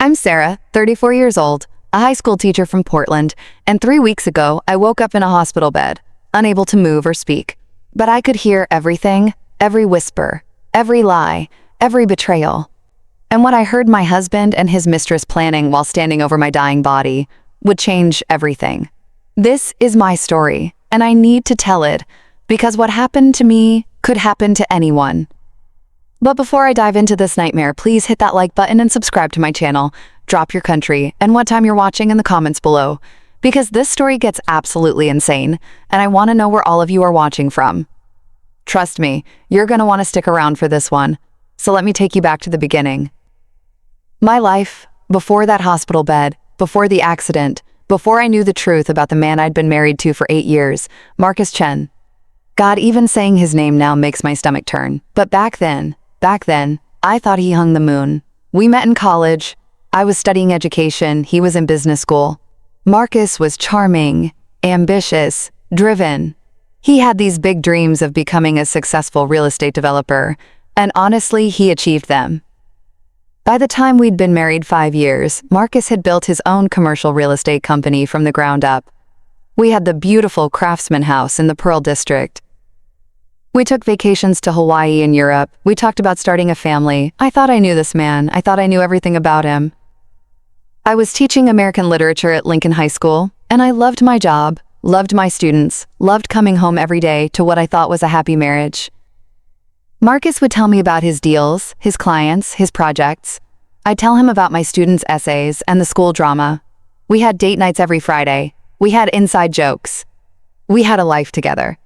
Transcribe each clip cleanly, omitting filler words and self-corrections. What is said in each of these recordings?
I'm Sarah, 34 years old, a high school teacher from Portland, and 3 weeks ago I woke up in a hospital bed, unable to move or speak. But I could hear everything, every whisper, every lie, every betrayal. And what I heard my husband and his mistress planning while standing over my dying body would change everything. This is my story, and I need to tell it, because what happened to me could happen to anyone. But before I dive into this nightmare, please hit that like button and subscribe to my channel. Drop your country and what time you're watching in the comments below, because this story gets absolutely insane, and I want to know where all of you are watching from. Trust me, you're going to want to stick around for this one, so let me take you back to the beginning. My life, before that hospital bed, before the accident, before I knew the truth about the man I'd been married to for 8 years, Marcus Chen. God, even saying his name now makes my stomach turn. But back then, I thought he hung the moon. We met in college. I was studying education. He was in business school. Marcus was charming, ambitious, driven. He had these big dreams of becoming a successful real estate developer, and honestly, he achieved them. By the time we'd been married 5 years, Marcus had built his own commercial real estate company from the ground up. We had the beautiful Craftsman house in the Pearl District. We took vacations to Hawaii and Europe. We talked about starting a family. I thought I knew this man. I thought I knew everything about him. I was teaching American literature at Lincoln High School, and I loved my job, loved my students, loved coming home every day to what I thought was a happy marriage. Marcus would tell me about his deals, his clients, his projects. I'd tell him about my students' essays and the school drama. We had date nights every Friday. We had inside jokes. We had a life together.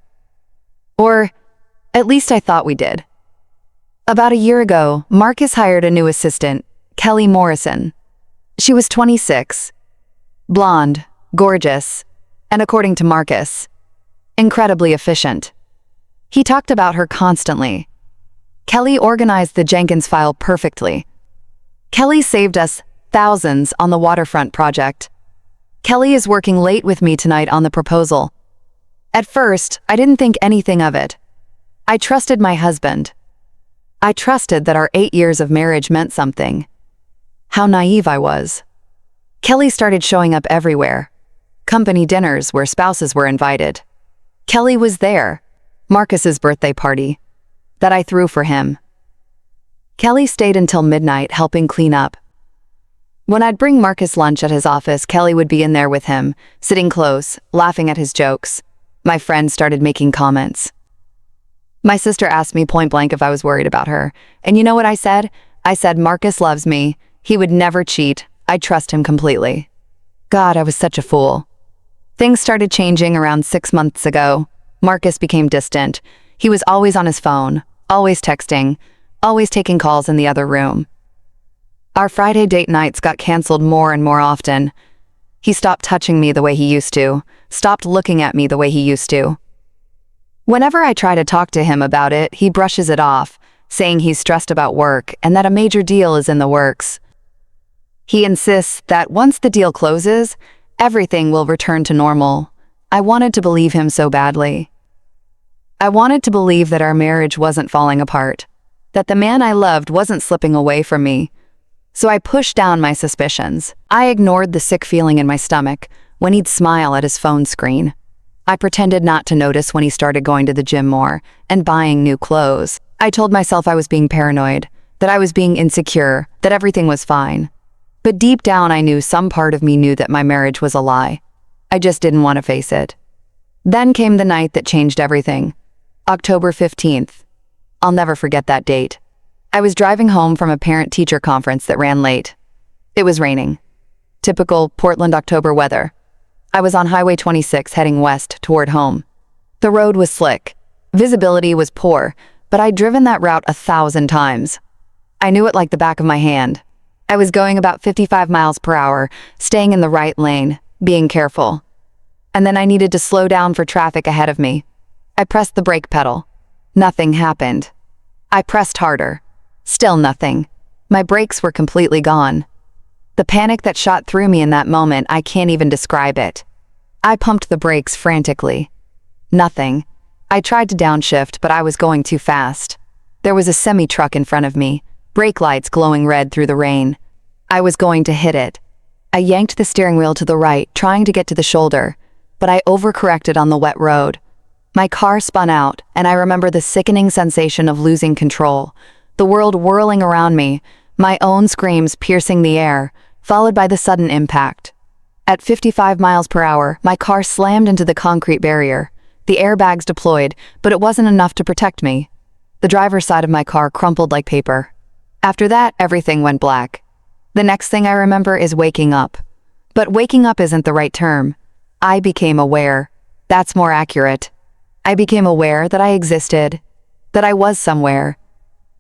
Or at least I thought we did. About a year ago, Marcus hired a new assistant, Kelly Morrison. She was 26, blonde, gorgeous, and according to Marcus, incredibly efficient. He talked about her constantly. Kelly organized the Jenkins file perfectly. Kelly saved us thousands on the waterfront project. Kelly is working late with me tonight on the proposal. At first, I didn't think anything of it. I trusted my husband. I trusted that our 8 years of marriage meant something. How naive I was. Kelly started showing up everywhere. Company dinners where spouses were invited. Kelly was there. Marcus's birthday party that I threw for him. Kelly stayed until midnight helping clean up. When I'd bring Marcus lunch at his office, Kelly would be in there with him, sitting close, laughing at his jokes. My friends started making comments. My sister asked me point blank if I was worried about her. And you know what I said? I said, Marcus loves me. He would never cheat. I trust him completely. God, I was such a fool. Things started changing around 6 months ago. Marcus became distant. He was always on his phone, always texting, always taking calls in the other room. Our Friday date nights got canceled more and more often. He stopped touching me the way he used to, stopped looking at me the way he used to. Whenever I try to talk to him about it, he brushes it off, saying he's stressed about work and that a major deal is in the works. He insists that once the deal closes, everything will return to normal. I wanted to believe him so badly. I wanted to believe that our marriage wasn't falling apart, that the man I loved wasn't slipping away from me. So I pushed down my suspicions. I ignored the sick feeling in my stomach when he'd smile at his phone screen. I pretended not to notice when he started going to the gym more and buying new clothes. I told myself I was being paranoid, that I was being insecure, that everything was fine. But deep down I knew some part of me knew that my marriage was a lie. I just didn't want to face it. Then came the night that changed everything. October 15th. I'll never forget that date. I was driving home from a parent-teacher conference that ran late. It was raining. Typical Portland October weather. I was on Highway 26 heading west toward home. The road was slick. Visibility was poor, but I'd driven that route 1,000 times. I knew it like the back of my hand. I was going about 55 miles per hour, staying in the right lane, being careful. And then I needed to slow down for traffic ahead of me. I pressed the brake pedal. Nothing happened. I pressed harder. Still nothing. My brakes were completely gone. The panic that shot through me in that moment, I can't even describe it. I pumped the brakes frantically. Nothing. I tried to downshift, but I was going too fast. There was a semi-truck in front of me, brake lights glowing red through the rain. I was going to hit it. I yanked the steering wheel to the right, trying to get to the shoulder, but I overcorrected on the wet road. My car spun out, and I remember the sickening sensation of losing control, the world whirling around me, my own screams piercing the air, followed by the sudden impact. At 55 miles per hour, my car slammed into the concrete barrier. The airbags deployed, but it wasn't enough to protect me. The driver's side of my car crumpled like paper. After that, everything went black. The next thing I remember is waking up. But waking up isn't the right term. I became aware. That's more accurate. I became aware that I existed, that I was somewhere,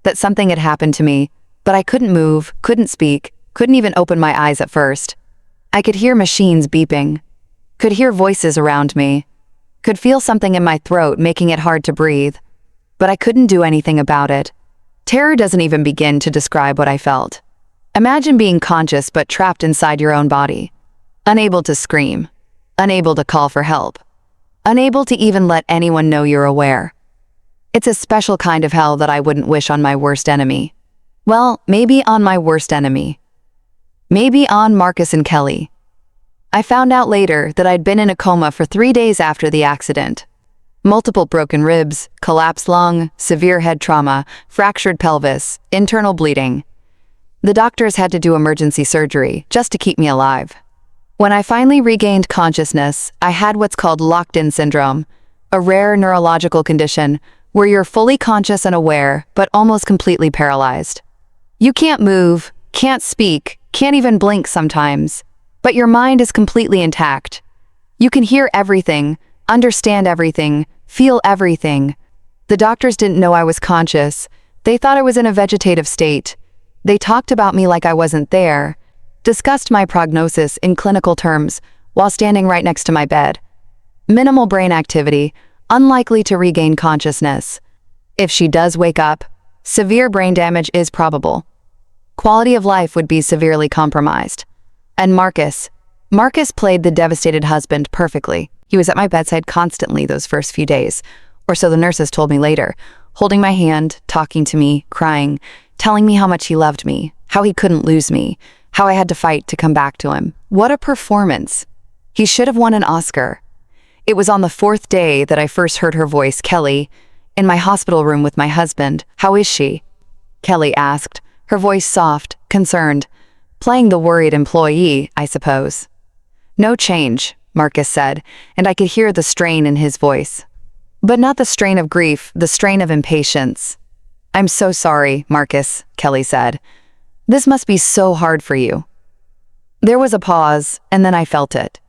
that something had happened to me, but I couldn't move, couldn't speak, couldn't even open my eyes at first. I could hear machines beeping, could hear voices around me, could feel something in my throat making it hard to breathe, but I couldn't do anything about it. Terror doesn't even begin to describe what I felt. Imagine being conscious but trapped inside your own body, unable to scream, unable to call for help, unable to even let anyone know you're aware. It's a special kind of hell that I wouldn't wish on my worst enemy. Well, maybe on my worst enemy. Maybe on Marcus and Kelly. I found out later that I'd been in a coma for 3 days after the accident. Multiple broken ribs, collapsed lung, severe head trauma, fractured pelvis, internal bleeding. The doctors had to do emergency surgery just to keep me alive. When I finally regained consciousness, I had what's called locked-in syndrome, a rare neurological condition where you're fully conscious and aware, but almost completely paralyzed. You can't move, can't speak, can't even blink sometimes, but your mind is completely intact. You can hear everything, understand everything, feel everything. The doctors didn't know I was conscious. They thought I was in a vegetative state. They talked about me like I wasn't there, discussed my prognosis in clinical terms while standing right next to my bed. Minimal brain activity, unlikely to regain consciousness. If she does wake up, severe brain damage is probable. Quality of life would be severely compromised. And Marcus played the devastated husband perfectly. He was at my bedside constantly those first few days, or so the nurses told me later, holding my hand, talking to me, crying, telling me how much he loved me, how he couldn't lose me, how I had to fight to come back to him. What a performance. He should have won an Oscar. It was on the 4th day that I first heard her voice, Kelly, in my hospital room with my husband. "How is she?" Kelly asked, her voice soft, concerned, playing the worried employee, I suppose. "No change," Marcus said, and I could hear the strain in his voice. But not the strain of grief, the strain of impatience. "I'm so sorry, Marcus," Kelly said. "This must be so hard for you." There was a pause, and then I felt it.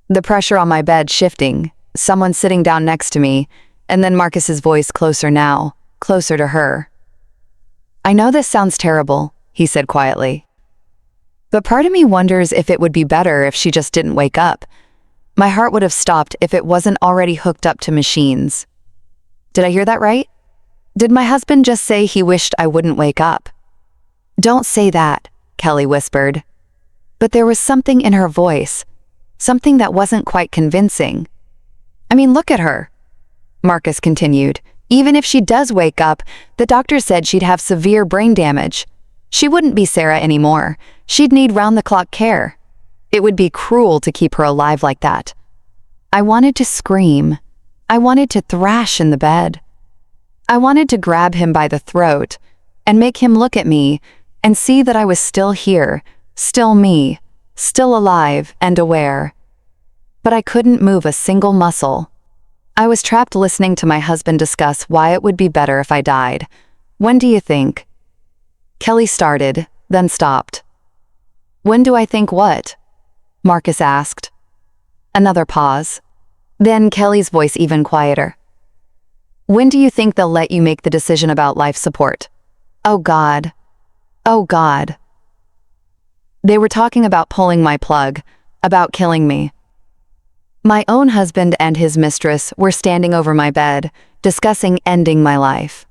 The pressure on my bed shifting, someone sitting down next to me, and then Marcus's voice closer now, closer to her. "I know this sounds terrible," he said quietly. "But part of me wonders if it would be better if she just didn't wake up. My heart would have stopped if it wasn't already hooked up to machines." Did I hear that right? Did my husband just say he wished I wouldn't wake up? "Don't say that," Kelly whispered. But there was something in her voice, something that wasn't quite convincing. "I mean, look at her," Marcus continued. "Even if she does wake up, the doctor said she'd have severe brain damage. She wouldn't be Sarah anymore. She'd need round-the-clock care. It would be cruel to keep her alive like that." I wanted to scream. I wanted to thrash in the bed. I wanted to grab him by the throat and make him look at me and see that I was still here, still me, still alive and aware. But I couldn't move a single muscle. I was trapped listening to my husband discuss why it would be better if I died. "When do you think?" Kelly started, then stopped. "When do I think what?" Marcus asked. Another pause. Then Kelly's voice even quieter. "When do you think they'll let you make the decision about life support?" Oh God. Oh God. They were talking about pulling my plug, about killing me. My own husband and his mistress were standing over my bed, discussing ending my life.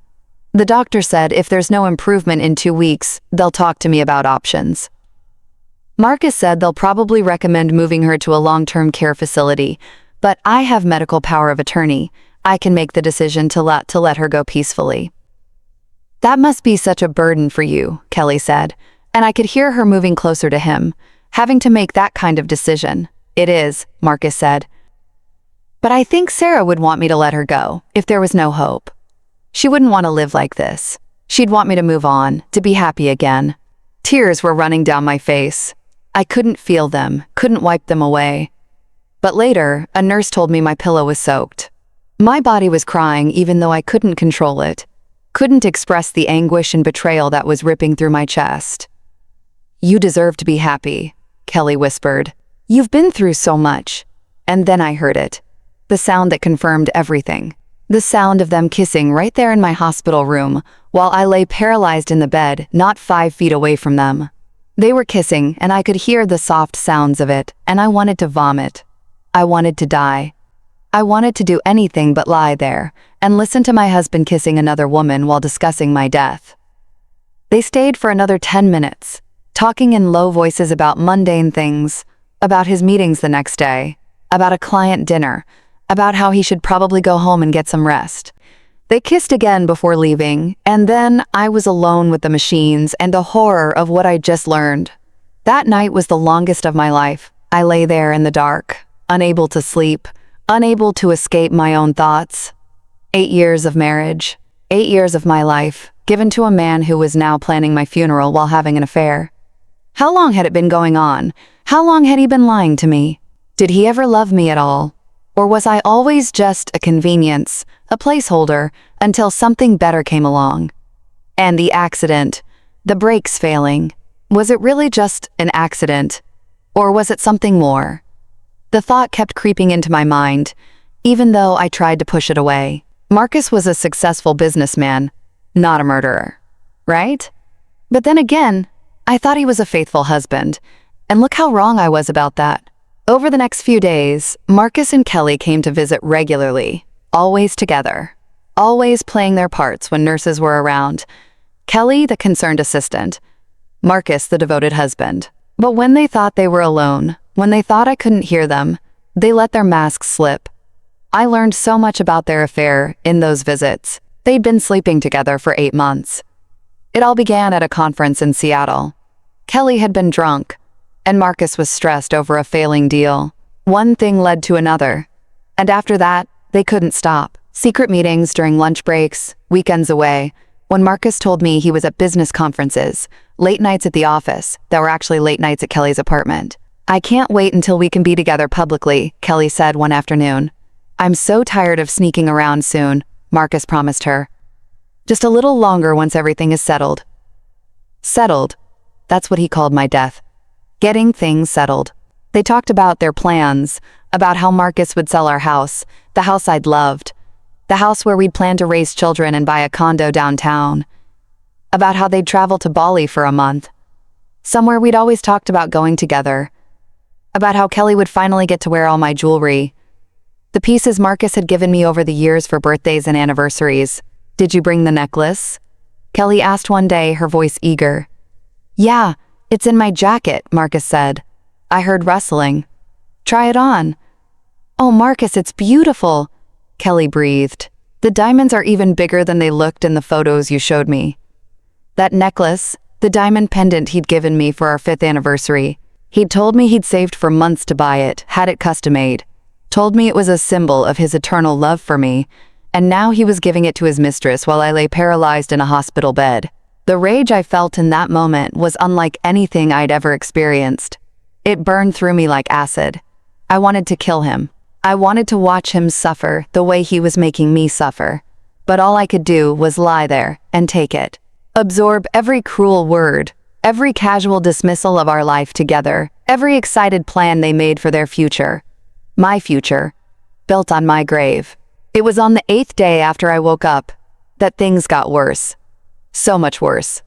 The doctor said if there's no improvement in 2 weeks, they'll talk to me about options. Marcus said they'll probably recommend moving her to a long-term care facility, but I have medical power of attorney. I can make the decision to let her go peacefully. "That must be such a burden for you," Kelly said. And I could hear her moving closer to him, having to make that kind of decision. "It is," Marcus said. "But I think Sarah would want me to let her go, if there was no hope. She wouldn't want to live like this. She'd want me to move on, to be happy again." Tears were running down my face. I couldn't feel them, couldn't wipe them away. But later, a nurse told me my pillow was soaked. My body was crying even though I couldn't control it, couldn't express the anguish and betrayal that was ripping through my chest. "You deserve to be happy," Kelly whispered. "You've been through so much." And then I heard it. The sound that confirmed everything. The sound of them kissing right there in my hospital room, while I lay paralyzed in the bed, not 5 feet away from them. They were kissing, and I could hear the soft sounds of it, and I wanted to vomit. I wanted to die. I wanted to do anything but lie there and listen to my husband kissing another woman while discussing my death. They stayed for another 10 minutes, talking in low voices about mundane things, about his meetings the next day, about a client dinner, about how he should probably go home and get some rest. They kissed again before leaving, and then I was alone with the machines and the horror of what I'd just learned. That night was the longest of my life. I lay there in the dark, unable to sleep, unable to escape my own thoughts. 8 years of marriage, 8 years of my life, given to a man who was now planning my funeral while having an affair. How long had it been going on? How long had he been lying to me? Did he ever love me at all? Or was I always just a convenience, a placeholder, until something better came along? And the accident, the brakes failing, was it really just an accident? Or was it something more? The thought kept creeping into my mind, even though I tried to push it away. Marcus was a successful businessman, not a murderer, right? But then again, I thought he was a faithful husband, and look how wrong I was about that. Over the next few days, Marcus and Kelly came to visit regularly, always together, always playing their parts when nurses were around. Kelly, the concerned assistant, Marcus, the devoted husband. But when they thought they were alone, when they thought I couldn't hear them, they let their masks slip. I learned so much about their affair in those visits. They'd been sleeping together for 8 months. It all began at a conference in Seattle. Kelly had been drunk, and Marcus was stressed over a failing deal. One thing led to another, and after that, they couldn't stop. Secret meetings during lunch breaks, weekends away. When Marcus told me he was at business conferences, late nights at the office that were actually late nights at Kelly's apartment. "I can't wait until we can be together publicly," Kelly said one afternoon. "I'm so tired of sneaking around soon," Marcus promised her. "Just a little longer once everything is settled." Settled. That's what he called my death. Getting things settled. They talked about their plans, about how Marcus would sell our house, the house I'd loved, the house where we'd planned to raise children and buy a condo downtown, about how they'd travel to Bali for a month, somewhere we'd always talked about going together, about how Kelly would finally get to wear all my jewelry, the pieces Marcus had given me over the years for birthdays and anniversaries. "Did you bring the necklace?" Kelly asked one day, her voice eager. "Yeah, it's in my jacket," Marcus said. I heard rustling. "Try it on." "Oh, Marcus, it's beautiful," Kelly breathed. "The diamonds are even bigger than they looked in the photos you showed me." That necklace, the diamond pendant he'd given me for our 5th anniversary. He'd told me he'd saved for months to buy it, had it custom-made. Told me it was a symbol of his eternal love for me, and now he was giving it to his mistress while I lay paralyzed in a hospital bed. The rage I felt in that moment was unlike anything I'd ever experienced. It burned through me like acid. I wanted to kill him. I wanted to watch him suffer the way he was making me suffer. But all I could do was lie there and take it. Absorb every cruel word, every casual dismissal of our life together, every excited plan they made for their future. My future, built on my grave. It was on the 8th day after I woke up that things got worse. So much worse.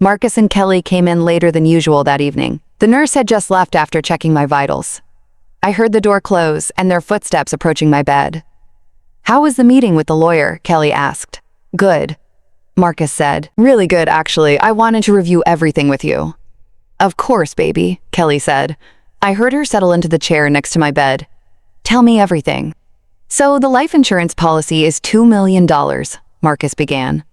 Marcus and Kelly came in later than usual that evening. The nurse had just left after checking my vitals. I heard the door close and their footsteps approaching my bed. "How was the meeting with the lawyer?" Kelly asked. "Good," Marcus said. "Really good, actually. I wanted to review everything with you." "Of course, baby," Kelly said. I heard her settle into the chair next to my bed. "Tell me everything." "So the life insurance policy is $2 million, Marcus began.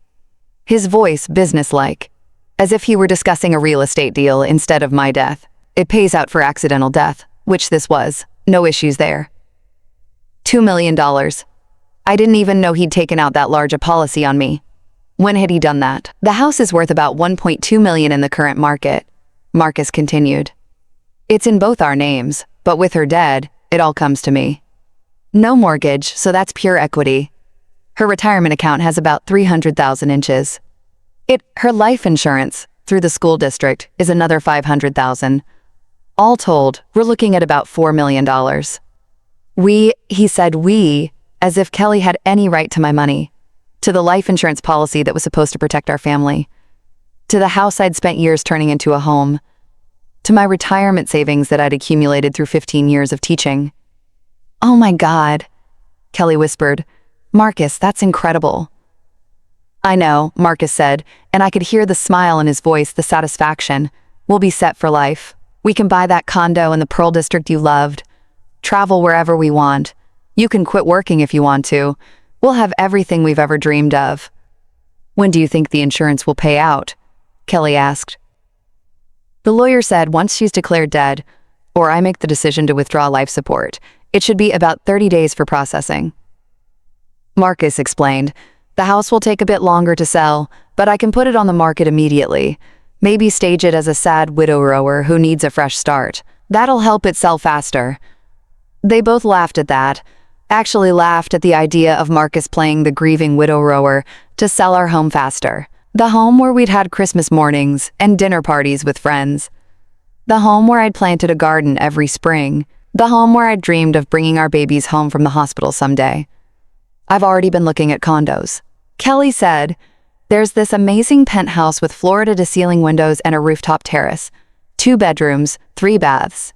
His voice businesslike. as if he were discussing a real estate deal instead of my death. It pays out for accidental death, which this was. No issues there. $2 million. I didn't even know he'd taken out that large a policy on me. When had he done that? The house is worth about $1.2 million in the current market, Marcus continued. It's in both our names, but with her dead, it all comes to me. No mortgage, so that's pure equity. Her retirement account has about 300,000 inches. Her life insurance, through the school district, is another 500,000. All told, we're looking at about $4 million. He said we, as if Kelly had any right to my money, to the life insurance policy that was supposed to protect our family, to the house I'd spent years turning into a home, to my retirement savings that I'd accumulated through 15 years of teaching. Oh my God, Kelly whispered. Marcus, that's incredible. I know, Marcus said, and I could hear the smile in his voice, the satisfaction. We'll be set for life. We can buy that condo in the Pearl District you loved, travel wherever we want. You can quit working if you want to. We'll have everything we've ever dreamed of. When do you think the insurance will pay out? Kelly asked. The lawyer said once she's declared dead, or I make the decision to withdraw life support, it should be about 30 days for processing. Marcus explained, the house will take a bit longer to sell, but I can put it on the market immediately. Maybe stage it as a sad widower who needs a fresh start. That'll help it sell faster. They both laughed at that. Actually laughed at the idea of Marcus playing the grieving widower to sell our home faster. The home where we'd had Christmas mornings and dinner parties with friends. The home where I'd planted a garden every spring. The home where I'd dreamed of bringing our babies home from the hospital someday. I've already been looking at condos. Kelly said, there's this amazing penthouse with floor-to-ceiling windows and a rooftop terrace. 2 bedrooms, 3 baths.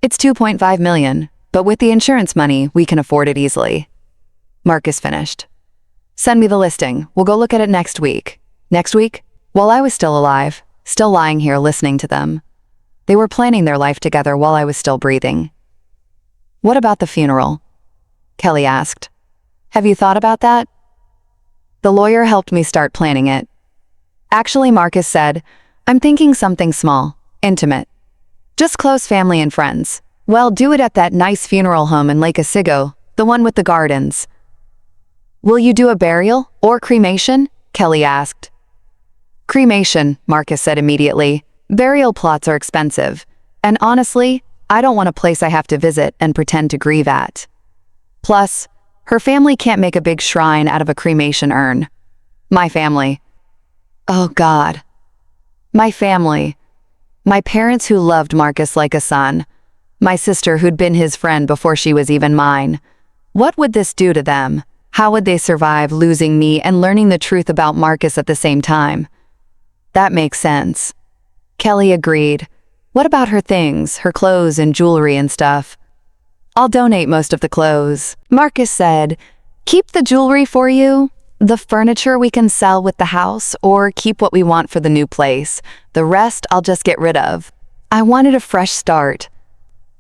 It's $2.5 million. But with the insurance money, we can afford it easily. Marcus finished. Send me the listing. We'll go look at it next week. Next week? While I was still alive, still lying here listening to them. They were planning their life together while I was still breathing. What about the funeral? Kelly asked. Have you thought about that? The lawyer helped me start planning it. Actually, Marcus said, I'm thinking something small, intimate. Just close family and friends. Well, do it at that nice funeral home in Lake Otsego, the one with the gardens. Will you do a burial or cremation? Kelly asked. Cremation, Marcus said immediately. Burial plots are expensive. And honestly, I don't want a place I have to visit and pretend to grieve at. Plus, her family can't make a big shrine out of a cremation urn. My family. Oh God. My family. My parents who loved Marcus like a son. My sister who'd been his friend before she was even mine. What would this do to them? How would they survive losing me and learning the truth about Marcus at the same time? That makes sense. Kelly agreed. What about her things, her clothes and jewelry and stuff? I'll donate most of the clothes. Marcus said, keep the jewelry for you, the furniture we can sell with the house, or keep what we want for the new place. The rest I'll just get rid of. I wanted a fresh start.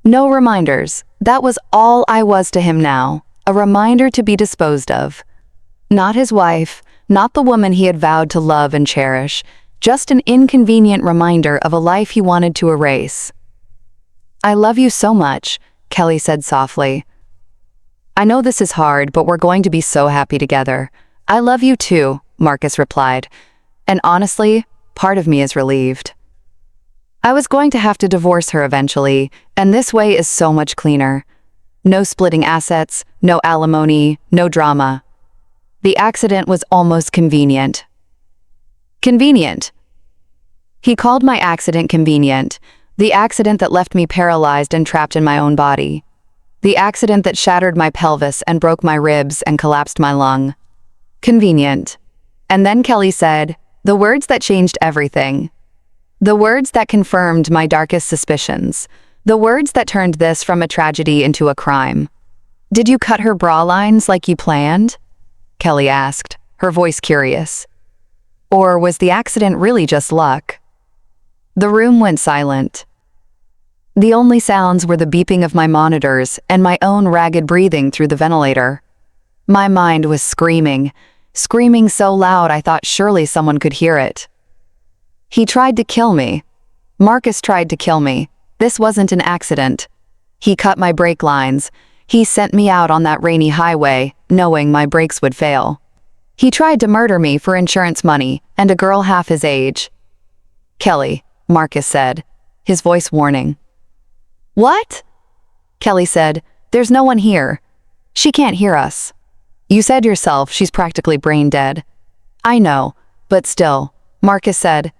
No reminders. That was all I was to him now, a reminder to be disposed of. Not his wife, not the woman he had vowed to love and cherish, just an inconvenient reminder of a life he wanted to erase. I love you so much, Kelly said softly. I know this is hard, but we're going to be so happy together. I love you too, Marcus replied. And honestly, part of me is relieved. I was going to have to divorce her eventually, and this way is so much cleaner. No splitting assets, no alimony, no drama. The accident was almost convenient. Convenient. He called my accident convenient, the accident that left me paralyzed and trapped in my own body. The accident that shattered my pelvis and broke my ribs and collapsed my lung. Convenient. And then Kelly said, the words that changed everything. The words that confirmed my darkest suspicions. The words that turned this from a tragedy into a crime. Did you cut her bra lines like you planned? Kelly asked, her voice curious. Or was the accident really just luck? The room went silent. The only sounds were the beeping of my monitors and my own ragged breathing through the ventilator. My mind was screaming, screaming so loud I thought surely someone could hear it. He tried to kill me. Marcus tried to kill me. This wasn't an accident. He cut my brake lines. He sent me out on that rainy highway, knowing my brakes would fail. He tried to murder me for insurance money and a girl half his age. Kelly, Marcus said, his voice warning. What? Kelly said, there's no one here. She can't hear us. You said yourself she's practically brain dead. I know, but still, Marcus said,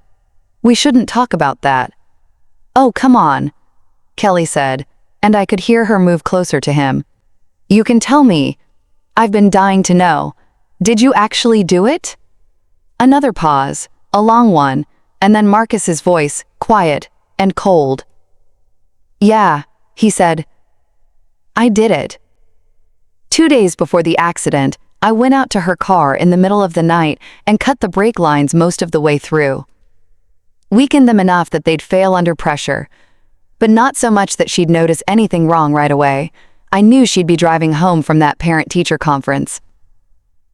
we shouldn't talk about that. Oh, come on, Kelly said, and I could hear her move closer to him. You can tell me. I've been dying to know. Did you actually do it? Another pause, a long one, and then Marcus's voice, quiet and cold. Yeah, he said. I did it. 2 days before the accident, I went out to her car in the middle of the night and cut the brake lines most of the way through. Weakened them enough that they'd fail under pressure, but not so much that she'd notice anything wrong right away. I knew she'd be driving home from that parent-teacher conference.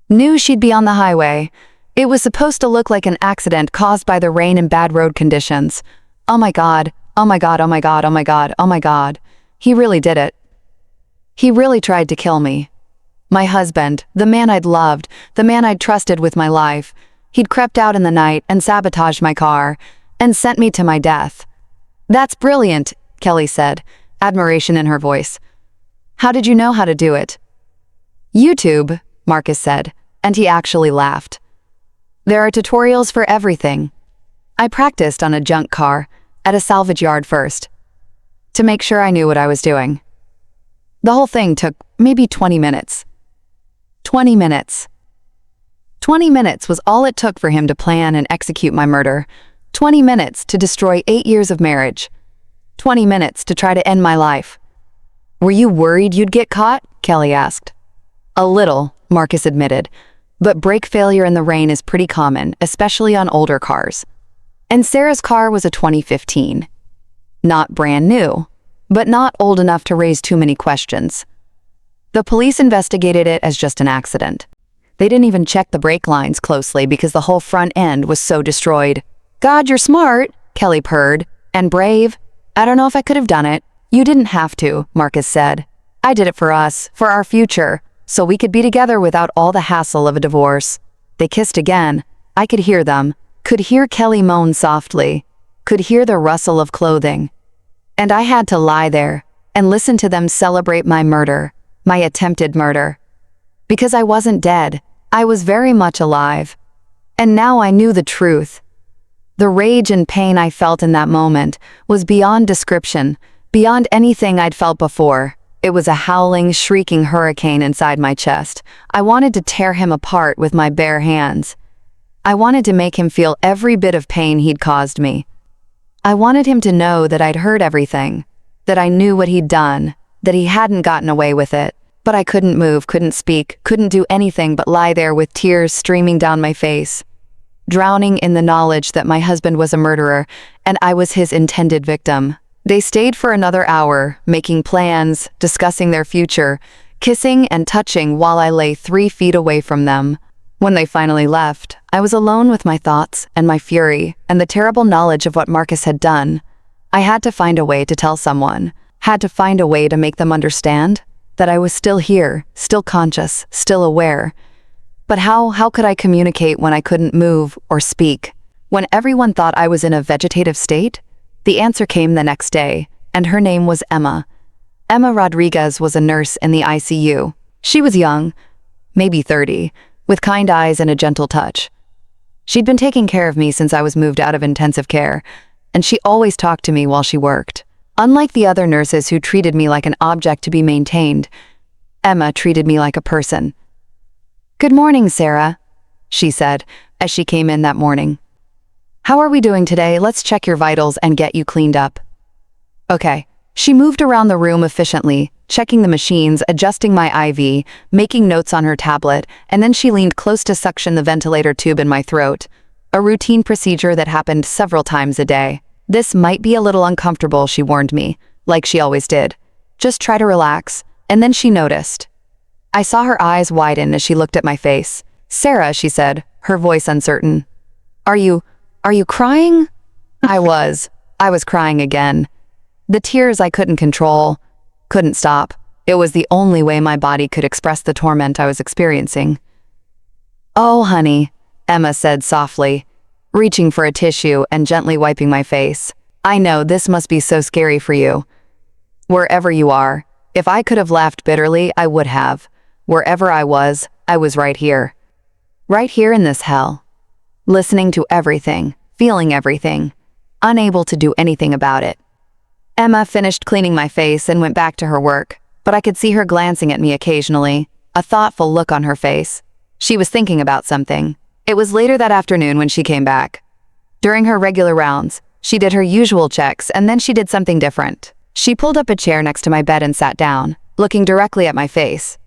Knew she'd be on the highway. It was supposed to look like an accident caused by the rain and bad road conditions. Oh my God, oh my God, oh my God, oh my God, oh my God. He really did it. He really tried to kill me. My husband, the man I'd loved, the man I'd trusted with my life. He'd crept out in the night and sabotaged my car and sent me to my death. That's brilliant, Kelly said, admiration in her voice. How did you know how to do it? YouTube, Marcus said, and he actually laughed. There are tutorials for everything. I practiced on a junk car, at a salvage yard first, to make sure I knew what I was doing. The whole thing took maybe 20 minutes. 20 minutes. 20 minutes was all it took for him to plan and execute my murder. 20 minutes to destroy 8 years of marriage. 20 minutes to try to end my life. Were you worried you'd get caught? Kelly asked. A little, Marcus admitted, but brake failure in the rain is pretty common, especially on older cars. And Sarah's car was a 2015. Not brand new, but not old enough to raise too many questions. The police investigated it as just an accident. They didn't even check the brake lines closely because the whole front end was so destroyed. God, you're smart, Kelly purred, and brave. I don't know if I could have done it. You didn't have to, Marcus said. I did it for us, for our future, so we could be together without all the hassle of a divorce. They kissed again. I could hear them, could hear Kelly moan softly, could hear the rustle of clothing. And I had to lie there and listen to them celebrate my murder, my attempted murder. Because I wasn't dead, I was very much alive. And now I knew the truth. The rage and pain I felt in that moment was beyond description, beyond anything I'd felt before. It was a howling, shrieking hurricane inside my chest. I wanted to tear him apart with my bare hands. I wanted to make him feel every bit of pain he'd caused me. I wanted him to know that I'd heard everything, that I knew what he'd done, that he hadn't gotten away with it. But I couldn't move, couldn't speak, couldn't do anything but lie there with tears streaming down my face, drowning in the knowledge that my husband was a murderer and I was his intended victim. They stayed for another hour, making plans, discussing their future, kissing and touching while I lay 3 feet away from them. When they finally left, I was alone with my thoughts and my fury and the terrible knowledge of what Marcus had done. I had to find a way to tell someone, had to find a way to make them understand that I was still here, still conscious, still aware. But how could I communicate when I couldn't move or speak? When everyone thought I was in a vegetative state? The answer came the next day, and her name was Emma. Emma Rodriguez was a nurse in the ICU. She was young, maybe 30, with kind eyes and a gentle touch. She'd been taking care of me since I was moved out of intensive care, and she always talked to me while she worked. Unlike the other nurses who treated me like an object to be maintained, Emma treated me like a person. "Good morning, Sarah," she said as she came in that morning. "How are we doing today? Let's check your vitals and get you cleaned up." Okay. She moved around the room efficiently, checking the machines, adjusting my IV, making notes on her tablet, and then she leaned close to suction the ventilator tube in my throat, a routine procedure that happened several times a day. This might be a little uncomfortable, she warned me, like she always did. Just try to relax. And then she noticed. I saw her eyes widen as she looked at my face. "Sarah," she said, her voice uncertain. Are you Are you crying? I was. I was crying again. The tears I couldn't control, couldn't stop. It was the only way my body could express the torment I was experiencing. Oh, honey, Emma said softly, reaching for a tissue and gently wiping my face. I know this must be so scary for you. Wherever you are, if I could have laughed bitterly, I would have. Wherever I was right here. Right here in this hell. Listening to everything, feeling everything, unable to do anything about it. Emma finished cleaning my face and went back to her work, but I could see her glancing at me occasionally, a thoughtful look on her face. She was thinking about something. It was later that afternoon when she came back. During her regular rounds, she did her usual checks and then she did something different. She pulled up a chair next to my bed and sat down, looking directly at my face.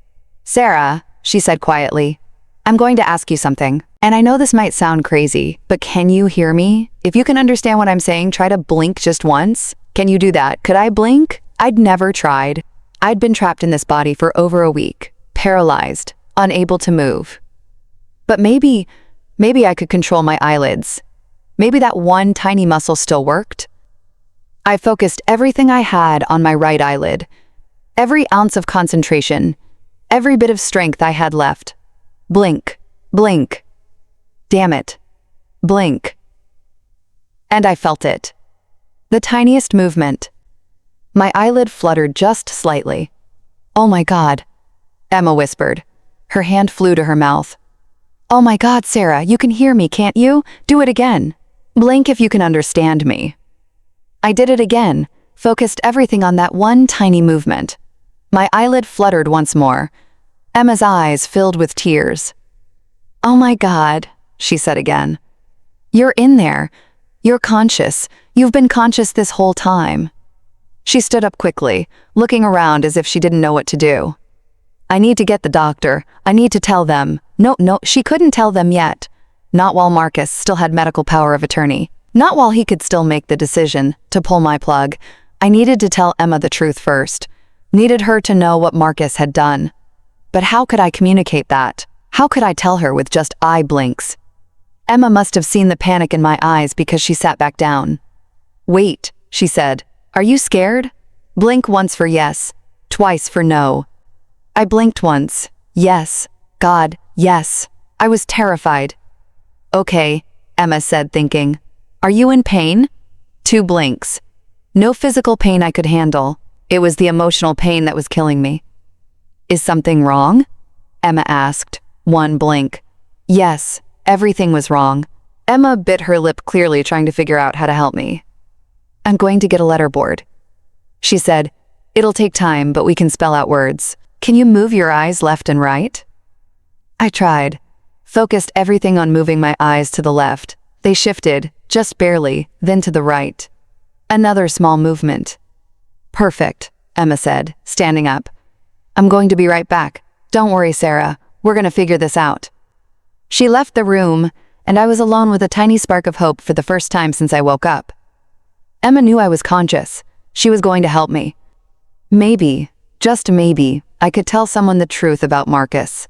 Sarah, she said quietly, I'm going to ask you something. And I know this might sound crazy, but can you hear me? If you can understand what I'm saying, try to blink just once. Can you do that? Could I blink? I'd never tried. I'd been trapped in this body for over a week, paralyzed, unable to move. But maybe I could control my eyelids. Maybe that one tiny muscle still worked. I focused everything I had on my right eyelid. Every ounce of concentration, every bit of strength I had left. Blink, blink. Damn it. Blink. And I felt it. The tiniest movement. My eyelid fluttered just slightly. Oh my God, Emma whispered. Her hand flew to her mouth. Oh my God, Sarah, you can hear me, can't you? Do it again. Blink if you can understand me. I did it again, focused everything on that one tiny movement. My eyelid fluttered once more. Emma's eyes filled with tears. Oh my God, she said again. You're in there. You're conscious. You've been conscious this whole time. She stood up quickly, looking around as if she didn't know what to do. I need to get the doctor. I need to tell them. No, she couldn't tell them yet. Not while Marcus still had medical power of attorney. Not while he could still make the decision to pull my plug. I needed to tell Emma the truth first. Needed her to know what Marcus had done. But how could I communicate that? How could I tell her with just eye blinks? Emma must have seen the panic in my eyes because she sat back down. Wait, she said. Are you scared? Blink once for yes, twice for no. I blinked once. Yes. God, yes. I was terrified. Okay, Emma said, thinking. Are you in pain? 2 blinks. No physical pain I could handle. It was the emotional pain that was killing me. Is something wrong? Emma asked. 1 blink. Yes, everything was wrong. Emma bit her lip clearly, trying to figure out how to help me. I'm going to get a letterboard. She said, it'll take time, but we can spell out words. Can you move your eyes left and right? I tried. Focused everything on moving my eyes to the left. They shifted, just barely, then to the right. Another small movement. Perfect, Emma said, standing up. I'm going to be right back. Don't worry, Sarah. We're going to figure this out. She left the room, and I was alone with a tiny spark of hope for the first time since I woke up. Emma knew I was conscious. She was going to help me. Maybe, just maybe, I could tell someone the truth about Marcus.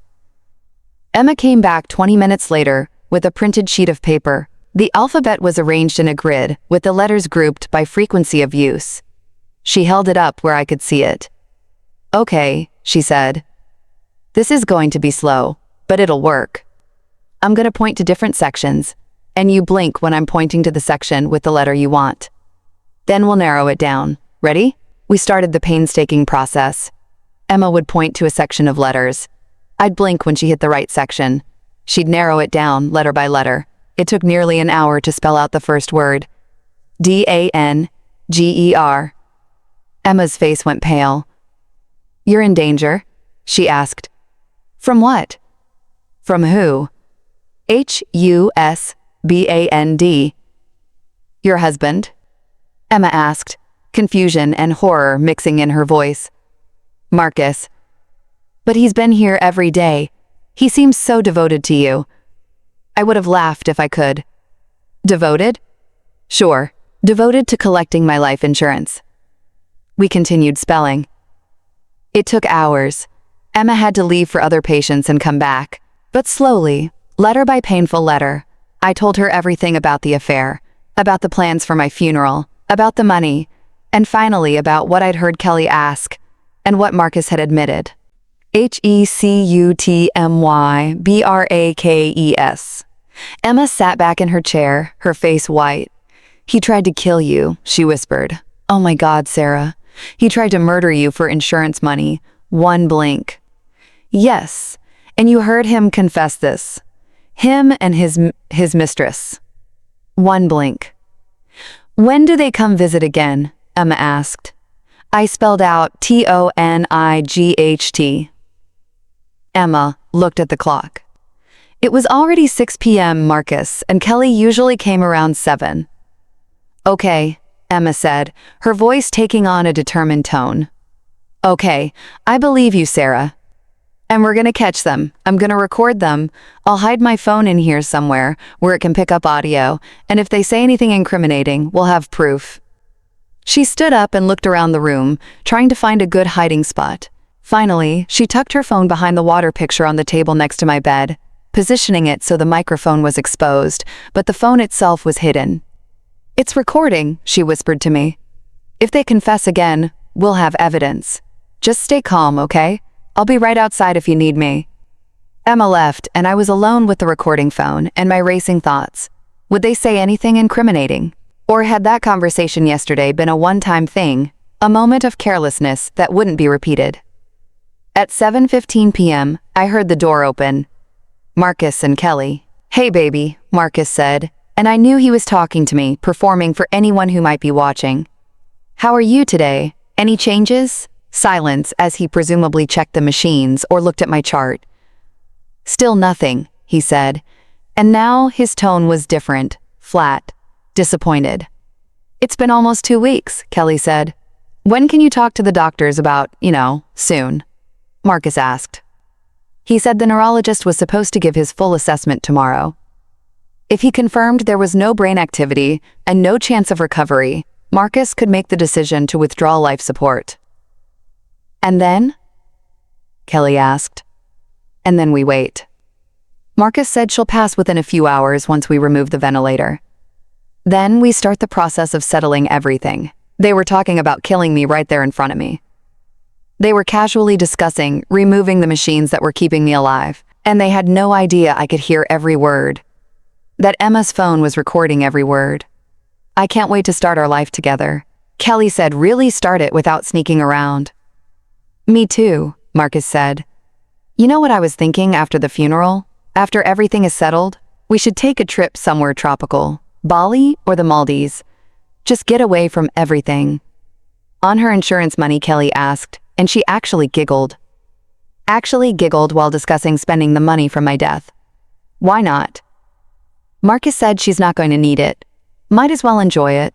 Emma came back 20 minutes later with a printed sheet of paper. The alphabet was arranged in a grid with the letters grouped by frequency of use. She held it up where I could see it. Okay, she said. This is going to be slow, but it'll work. I'm going to point to different sections, and you blink when I'm pointing to the section with the letter you want. Then we'll narrow it down. Ready? We started the painstaking process. Emma would point to a section of letters. I'd blink when she hit the right section. She'd narrow it down, letter by letter. It took nearly an hour to spell out the first word. Danger. Emma's face went pale. You're in danger? She asked. From what? From who? Husband. Your husband? Emma asked, confusion and horror mixing in her voice. Marcus. But he's been here every day. He seems so devoted to you. I would have laughed if I could. Devoted? Sure, devoted to collecting my life insurance. We continued spelling. It took hours. Emma had to leave for other patients and come back. But slowly, letter by painful letter, I told her everything about the affair, about the plans for my funeral, about the money, and finally about what I'd heard Kelly ask, and what Marcus had admitted. HECUTMYBRAKES. Emma sat back in her chair, her face white. "He tried to kill you," she whispered. "Oh my God, Sarah. He tried to murder you for insurance money. One blink." "Yes, and you heard him confess this. Him and his mistress. One blink." "When do they come visit again?" Emma asked. I spelled out TONIGHT. Emma looked at the clock. It was already 6 p.m., Marcus, and Kelly usually came around 7. "Okay," Emma said, her voice taking on a determined tone. "Okay, I believe you, Sarah. And we're gonna catch them. I'm gonna record them. I'll hide my phone in here somewhere where it can pick up audio, and if they say anything incriminating, we'll have proof." She stood up and looked around the room, trying to find a good hiding spot. Finally, she tucked her phone behind the water picture on the table next to my bed, positioning it so the microphone was exposed, but the phone itself was hidden. "It's recording," she whispered to me. "If they confess again, we'll have evidence. Just stay calm, okay? I'll be right outside if you need me." Emma left, and I was alone with the recording phone and my racing thoughts. Would they say anything incriminating? Or had that conversation yesterday been a one-time thing, a moment of carelessness that wouldn't be repeated? At 7:15 p.m., I heard the door open. Marcus and Kelly. "Hey, baby," Marcus said, and I knew he was talking to me, performing for anyone who might be watching. "How are you today? Any changes?" Silence as he presumably checked the machines or looked at my chart. "Still nothing," he said, and now his tone was different, flat, disappointed. "It's been almost 2 weeks," Kelly said. "When can you talk to the doctors about, soon?" Marcus asked. He said the neurologist was supposed to give his full assessment tomorrow. If he confirmed there was no brain activity and no chance of recovery, Marcus could make the decision to withdraw life support. "And then?" Kelly asked. "And then we wait." Marcus said she'll pass within a few hours once we remove the ventilator. Then we start the process of settling everything. They were talking about killing me right there in front of me. They were casually discussing removing the machines that were keeping me alive, and they had no idea I could hear every word. That Emma's phone was recording every word. "I can't wait to start our life together." Kelly said, "Really start it without sneaking around." "Me too," Marcus said. "You know what I was thinking after the funeral? After everything is settled, we should take a trip somewhere tropical. Bali or the Maldives. Just get away from everything." On her insurance money, Kelly asked, and she actually giggled. While discussing spending the money from my death. "Why not?" Marcus said she's not going to need it. Might as well enjoy it.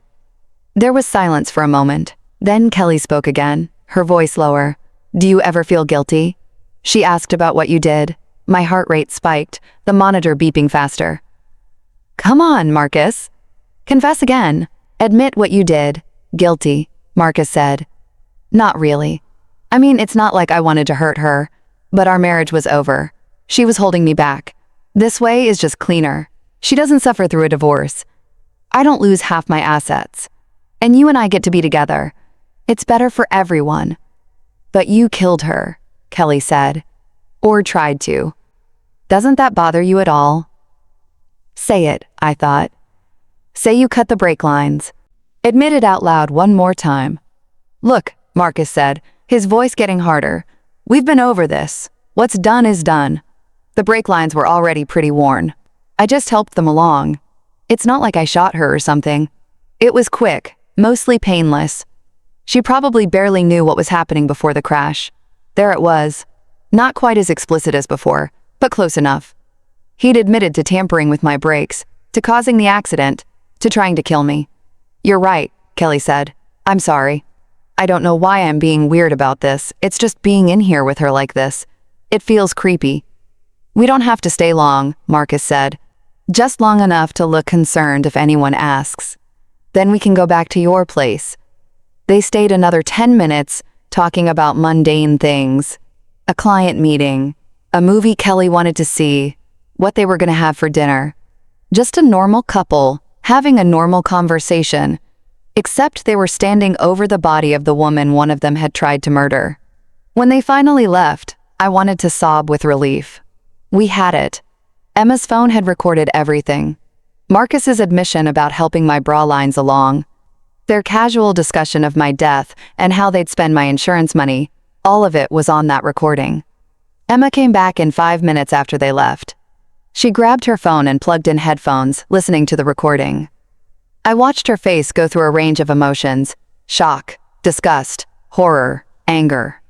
There was silence for a moment. Then Kelly spoke again, her voice lower. "Do you ever feel guilty?" She asked about what you did. My heart rate spiked, the monitor beeping faster. "Come on, Marcus. Confess again. Admit what you did." "Guilty," Marcus said. "Not really. I mean, it's not like I wanted to hurt her, but our marriage was over. She was holding me back. This way is just cleaner. She doesn't suffer through a divorce. I don't lose half my assets. And you and I get to be together. It's better for everyone." "But you killed her," Kelly said. "Or tried to. Doesn't that bother you at all?" "Say it," I thought. "Say you cut the brake lines. Admit it out loud one more time." "Look," Marcus said, his voice getting harder. "We've been over this. What's done is done. The brake lines were already pretty worn. I just helped them along. It's not like I shot her or something. It was quick, mostly painless. She probably barely knew what was happening before the crash. There it was. Not quite as explicit as before, but close enough. He'd admitted to tampering with my brakes, to causing the accident, to trying to kill me. "You're right," Kelly said. "I'm sorry. I don't know why I'm being weird about this. It's just being in here with her like this. It feels creepy." "We don't have to stay long," Marcus said. "Just long enough to look concerned if anyone asks. Then we can go back to your place." They stayed another 10 minutes, talking about mundane things. A client meeting, a movie Kelly wanted to see, what they were going to have for dinner. Just a normal couple, having a normal conversation. Except they were standing over the body of the woman one of them had tried to murder. When they finally left, I wanted to sob with relief. We had it. Emma's phone had recorded everything. Marcus's admission about helping my bra lines along. Their casual discussion of my death and how they'd spend my insurance money, all of it was on that recording. Emma came back in 5 minutes after they left. She grabbed her phone and plugged in headphones, listening to the recording. I watched her face go through a range of emotions: shock, disgust, horror, anger.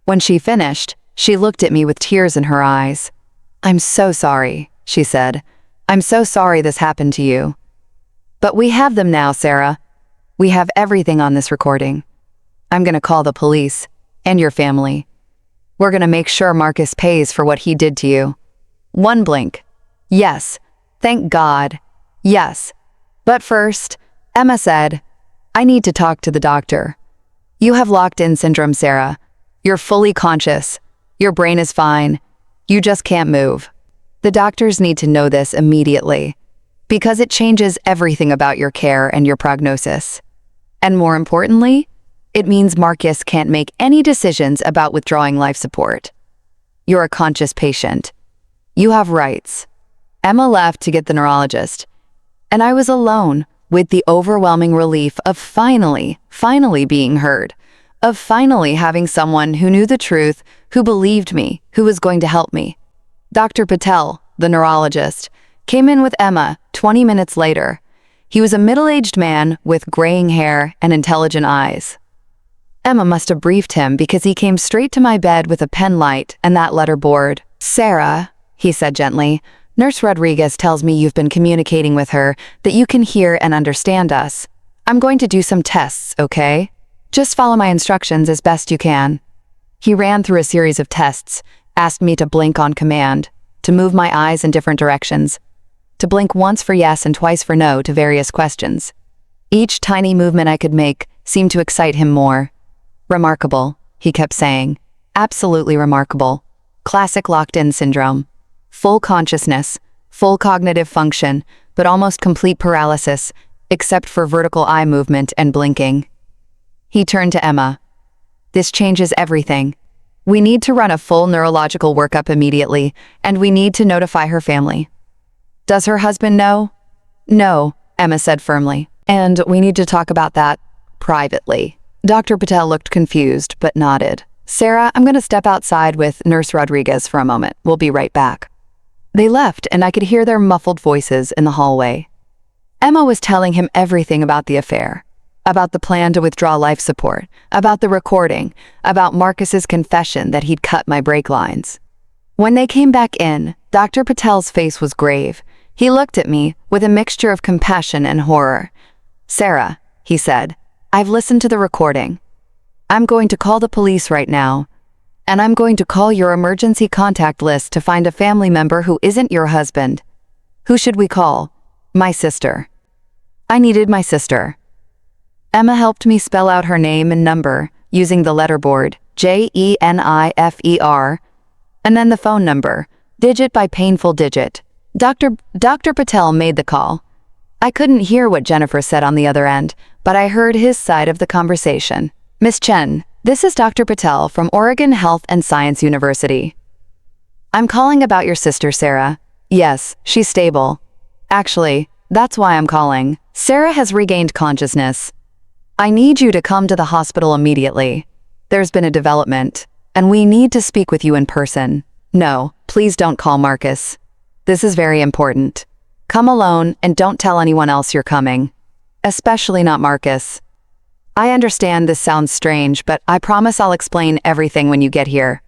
When she finished, she looked at me with tears in her eyes. "I'm so sorry," she said. "I'm so sorry this happened to you. But we have them now, Sarah. We have everything on this recording. I'm gonna call the police and your family. We're gonna make sure Marcus pays for what he did to you." One blink. Yes. Thank God. Yes. But first, Emma said, "I need to talk to the doctor. You have locked-in syndrome, Sarah. You're fully conscious. Your brain is fine. You just can't move. The doctors need to know this immediately, because it changes everything about your care and your prognosis. And more importantly, it means Marcus can't make any decisions about withdrawing life support. You're a conscious patient. You have rights." Emma left to get the neurologist, and I was alone with the overwhelming relief of finally being heard, of finally having someone who knew the truth, who believed me, who was going to help me. Dr. Patel, the neurologist, came in with Emma 20 minutes later. He was a middle-aged man with graying hair and intelligent eyes. Emma must have briefed him because he came straight to my bed with a pen light and that letterboard. "Sarah," he said gently, "Nurse Rodriguez tells me you've been communicating with her, that you can hear and understand us. I'm going to do some tests, okay? Just follow my instructions as best you can." He ran through a series of tests, asked me to blink on command, to move my eyes in different directions, to blink once for yes and twice for no to various questions. Each tiny movement I could make seemed to excite him more. "Remarkable," he kept saying. "Absolutely remarkable. Classic locked-in syndrome. Full consciousness, full cognitive function, but almost complete paralysis, except for vertical eye movement and blinking." He turned to Emma. "This changes everything. We need to run a full neurological workup immediately, and we need to notify her family." "Does her husband know?" "No," Emma said firmly. "And we need to talk about that privately." Dr. Patel looked confused, but nodded. "Sarah, I'm going to step outside with Nurse Rodriguez for a moment. We'll be right back." They left, and I could hear their muffled voices in the hallway. Emma was telling him everything about the affair, about the plan to withdraw life support, about the recording, about Marcus's confession that he'd cut my brake lines. When they came back in, Dr. Patel's face was grave. He looked at me with a mixture of compassion and horror. "Sarah," he said, "I've listened to the recording. I'm going to call the police right now. And I'm going to call your emergency contact list to find a family member who isn't your husband." "Who should we call?" "My sister." I needed my sister. Emma helped me spell out her name and number using the letterboard, Jennifer, and then the phone number, digit by painful digit. Dr. Patel made the call. I couldn't hear what Jennifer said on the other end, but I heard his side of the conversation. "Miss Chen, this is Dr. Patel from Oregon Health and Science University. I'm calling about your sister, Sarah. Yes, she's stable. Actually, that's why I'm calling. Sarah has regained consciousness. I need you to come to the hospital immediately. There's been a development, and we need to speak with you in person. No, please don't call Marcus. This is very important. Come alone and don't tell anyone else you're coming. Especially not Marcus. I understand this sounds strange, but I promise I'll explain everything when you get here.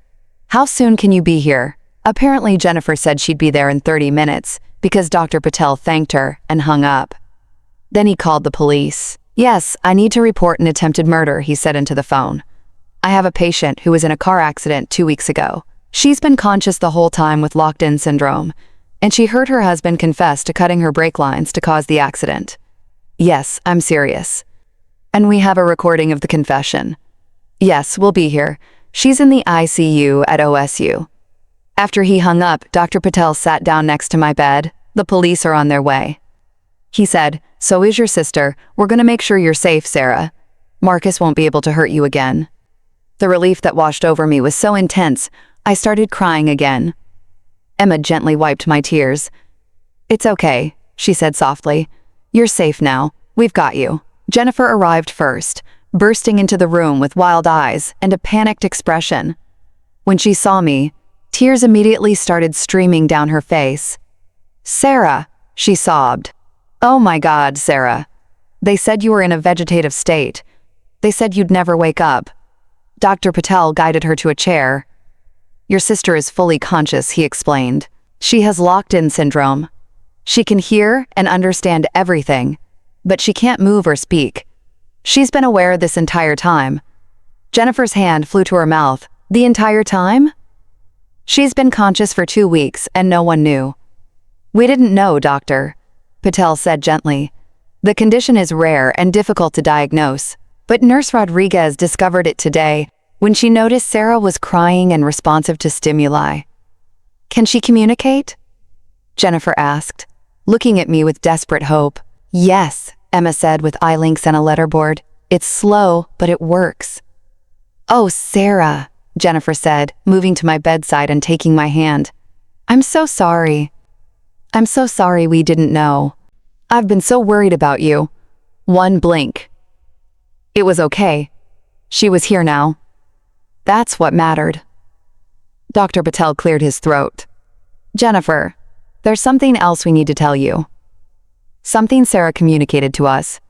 How soon can you be here?" Apparently Jennifer said she'd be there in 30 minutes because Dr. Patel thanked her and hung up. Then he called the police. "Yes, I need to report an attempted murder," he said into the phone. "I have a patient who was in a car accident 2 weeks ago. She's been conscious the whole time with locked-in syndrome, and she heard her husband confess to cutting her brake lines to cause the accident. Yes, I'm serious. And we have a recording of the confession. Yes, we'll be here. She's in the ICU at OSU." After he hung up, Dr. Patel sat down next to my bed. The police are on their way. He said, "So is your sister. We're going to make sure you're safe, Sarah. Marcus won't be able to hurt you again." The relief that washed over me was so intense, I started crying again. Emma gently wiped my tears. "It's okay," she said softly. "You're safe now. We've got you." Jennifer arrived first, bursting into the room with wild eyes and a panicked expression. When she saw me, tears immediately started streaming down her face. "Sarah," she sobbed. "Oh my God, Sarah. They said you were in a vegetative state. They said you'd never wake up." Dr. Patel guided her to a chair. "Your sister is fully conscious," he explained. "She has locked-in syndrome. She can hear and understand everything, but she can't move or speak. She's been aware this entire time." Jennifer's hand flew to her mouth. "The entire time?" "She's been conscious for 2 weeks and no one knew." "We didn't know, doctor," Patel said gently. "The condition is rare and difficult to diagnose, but Nurse Rodriguez discovered it today when she noticed Sarah was crying and responsive to stimuli." "Can she communicate?" Jennifer asked, looking at me with desperate hope. "Yes," Emma said with eye links and a letterboard. "It's slow, but it works." "Oh, Sarah," Jennifer said, moving to my bedside and taking my hand. "I'm so sorry. I'm so sorry we didn't know. I've been so worried about you." One blink. It was okay. She was here now. That's what mattered. Dr. Patel cleared his throat. "Jennifer, there's something else we need to tell you. Something Sarah communicated to us.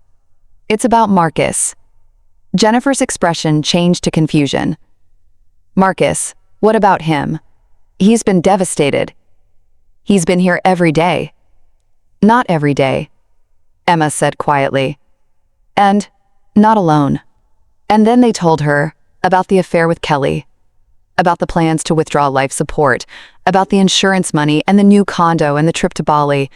It's about Marcus." Jennifer's expression changed to confusion. "Marcus, what about him? He's been devastated. He's been here every day." "Not every day," Emma said quietly. "And not alone." And then they told her about the affair with Kelly, about the plans to withdraw life support, about the insurance money and the new condo and the trip to Bali,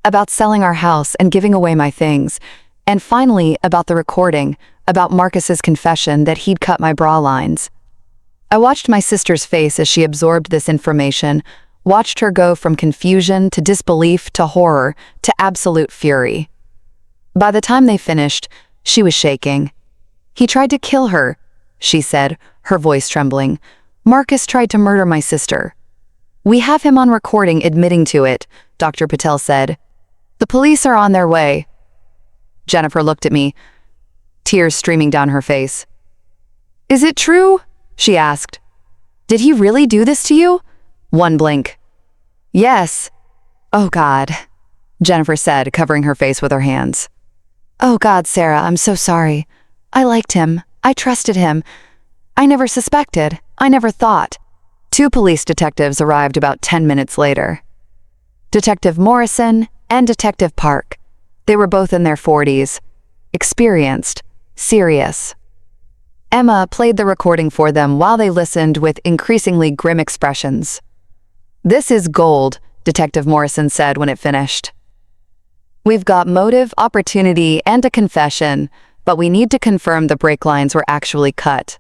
about selling our house and giving away my things, and finally about the recording, about Marcus's confession that he'd cut my bra lines. I watched my sister's face as she absorbed this information, watched her go from confusion to disbelief to horror to absolute fury. By the time they finished, she was shaking. "He tried to kill her," she said, her voice trembling. "Marcus tried to murder my sister." "We have him on recording admitting to it," Dr. Patel said. "The police are on their way." Jennifer looked at me, tears streaming down her face. "Is it true?" she asked. "Did he really do this to you?" One blink. "Yes." "Oh God," Jennifer said, covering her face with her hands. "Oh God, Sarah, I'm so sorry. I liked him. I trusted him. I never suspected. I never thought." 2 police detectives arrived about 10 minutes later. Detective Morrison and Detective Park. They were both in their 40s. Experienced. Serious. Emma played the recording for them while they listened with increasingly grim expressions. "This is gold," Detective Morrison said when it finished. "We've got motive, opportunity, and a confession, but we need to confirm the brake lines were actually cut.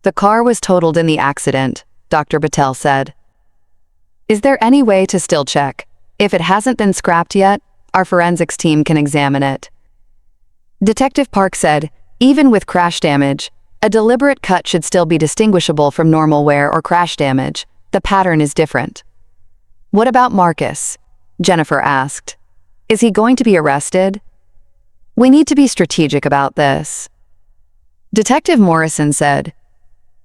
The car was totaled in the accident," Dr. Patel said. "Is there any way to still check? If it hasn't been scrapped yet, our forensics team can examine it." Detective Park said, "Even with crash damage, a deliberate cut should still be distinguishable from normal wear or crash damage. The pattern is different." "What about Marcus?" Jennifer asked. "Is he going to be arrested?" "We need to be strategic about this." Detective Morrison said,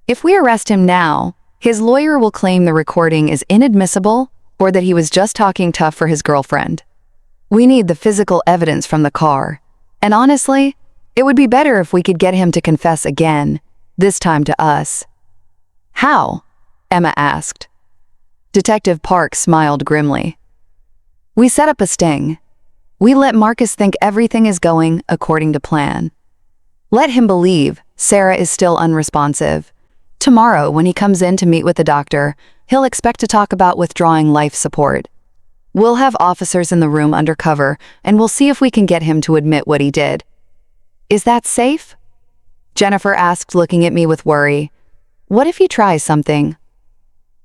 "If we arrest him now, his lawyer will claim the recording is inadmissible or that he was just talking tough for his girlfriend. We need the physical evidence from the car. And honestly, it would be better if we could get him to confess again, this time to us." "How?" Emma asked. Detective Park smiled grimly. "We set up a sting. We let Marcus think everything is going according to plan. Let him believe Sarah is still unresponsive. Tomorrow, when he comes in to meet with the doctor, he'll expect to talk about withdrawing life support. We'll have officers in the room undercover, and we'll see if we can get him to admit what he did." "Is that safe?" Jennifer asked, looking at me with worry. "What if he tries something?"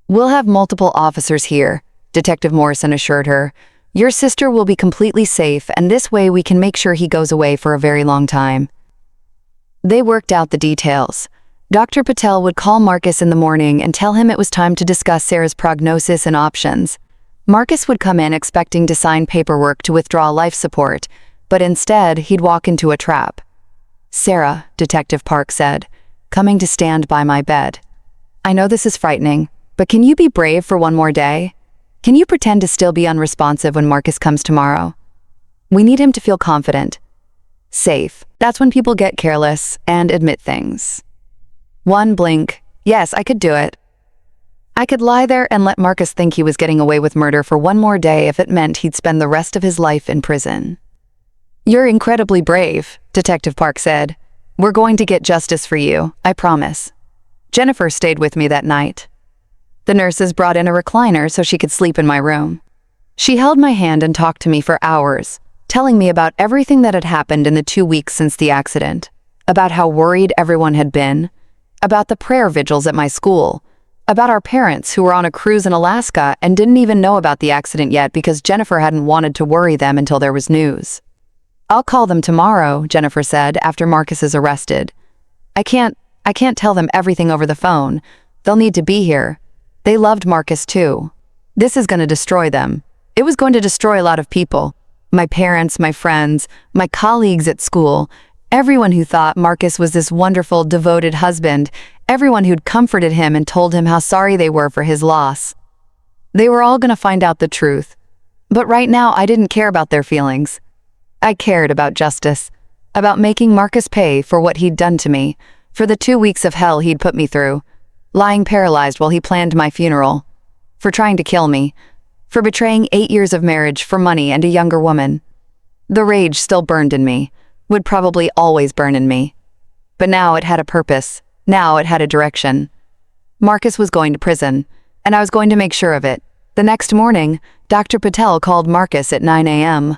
"We'll have multiple officers here," Detective Morrison assured her. Your sister will be completely safe, and this way we can make sure he goes away for a very long time." They worked out the details. Dr. Patel would call Marcus in the morning and tell him it was time to discuss Sarah's prognosis and options. Marcus would come in expecting to sign paperwork to withdraw life support, but instead he'd walk into a trap. "Sarah," Detective Park said, "coming to stand by my bed. I know this is frightening, but can you be brave for one more day? Can you pretend to still be unresponsive when Marcus comes tomorrow? We need him to feel confident. Safe. That's when people get careless and admit things." One blink. Yes, I could do it. I could lie there and let Marcus think he was getting away with murder for one more day if it meant he'd spend the rest of his life in prison. "You're incredibly brave," Detective Park said. "We're going to get justice for you, I promise." Jennifer stayed with me that night. The nurses brought in a recliner so she could sleep in my room. She held my hand and talked to me for hours, telling me about everything that had happened in the 2 weeks since the accident, about how worried everyone had been, about the prayer vigils at my school, about our parents who were on a cruise in Alaska and didn't even know about the accident yet because Jennifer hadn't wanted to worry them until there was news. "I'll call them tomorrow," Jennifer said after Marcus is arrested. I can't tell them everything over the phone. They'll need to be here. They loved Marcus too. This is going to destroy them. It was going to destroy a lot of people. My parents, my friends, my colleagues at school, everyone who thought Marcus was this wonderful, devoted husband, everyone who'd comforted him and told him how sorry they were for his loss. They were all going to find out the truth. But right now, I didn't care about their feelings. I cared about justice, about making Marcus pay for what he'd done to me, for the 2 weeks of hell he'd put me through, lying paralyzed while he planned my funeral, for trying to kill me, for betraying 8 years of marriage for money and a younger woman. The rage still burned in me, would probably always burn in me. But now it had a purpose. Now it had a direction. Marcus was going to prison, and I was going to make sure of it. The next morning, Dr. Patel called Marcus at 9 a.m.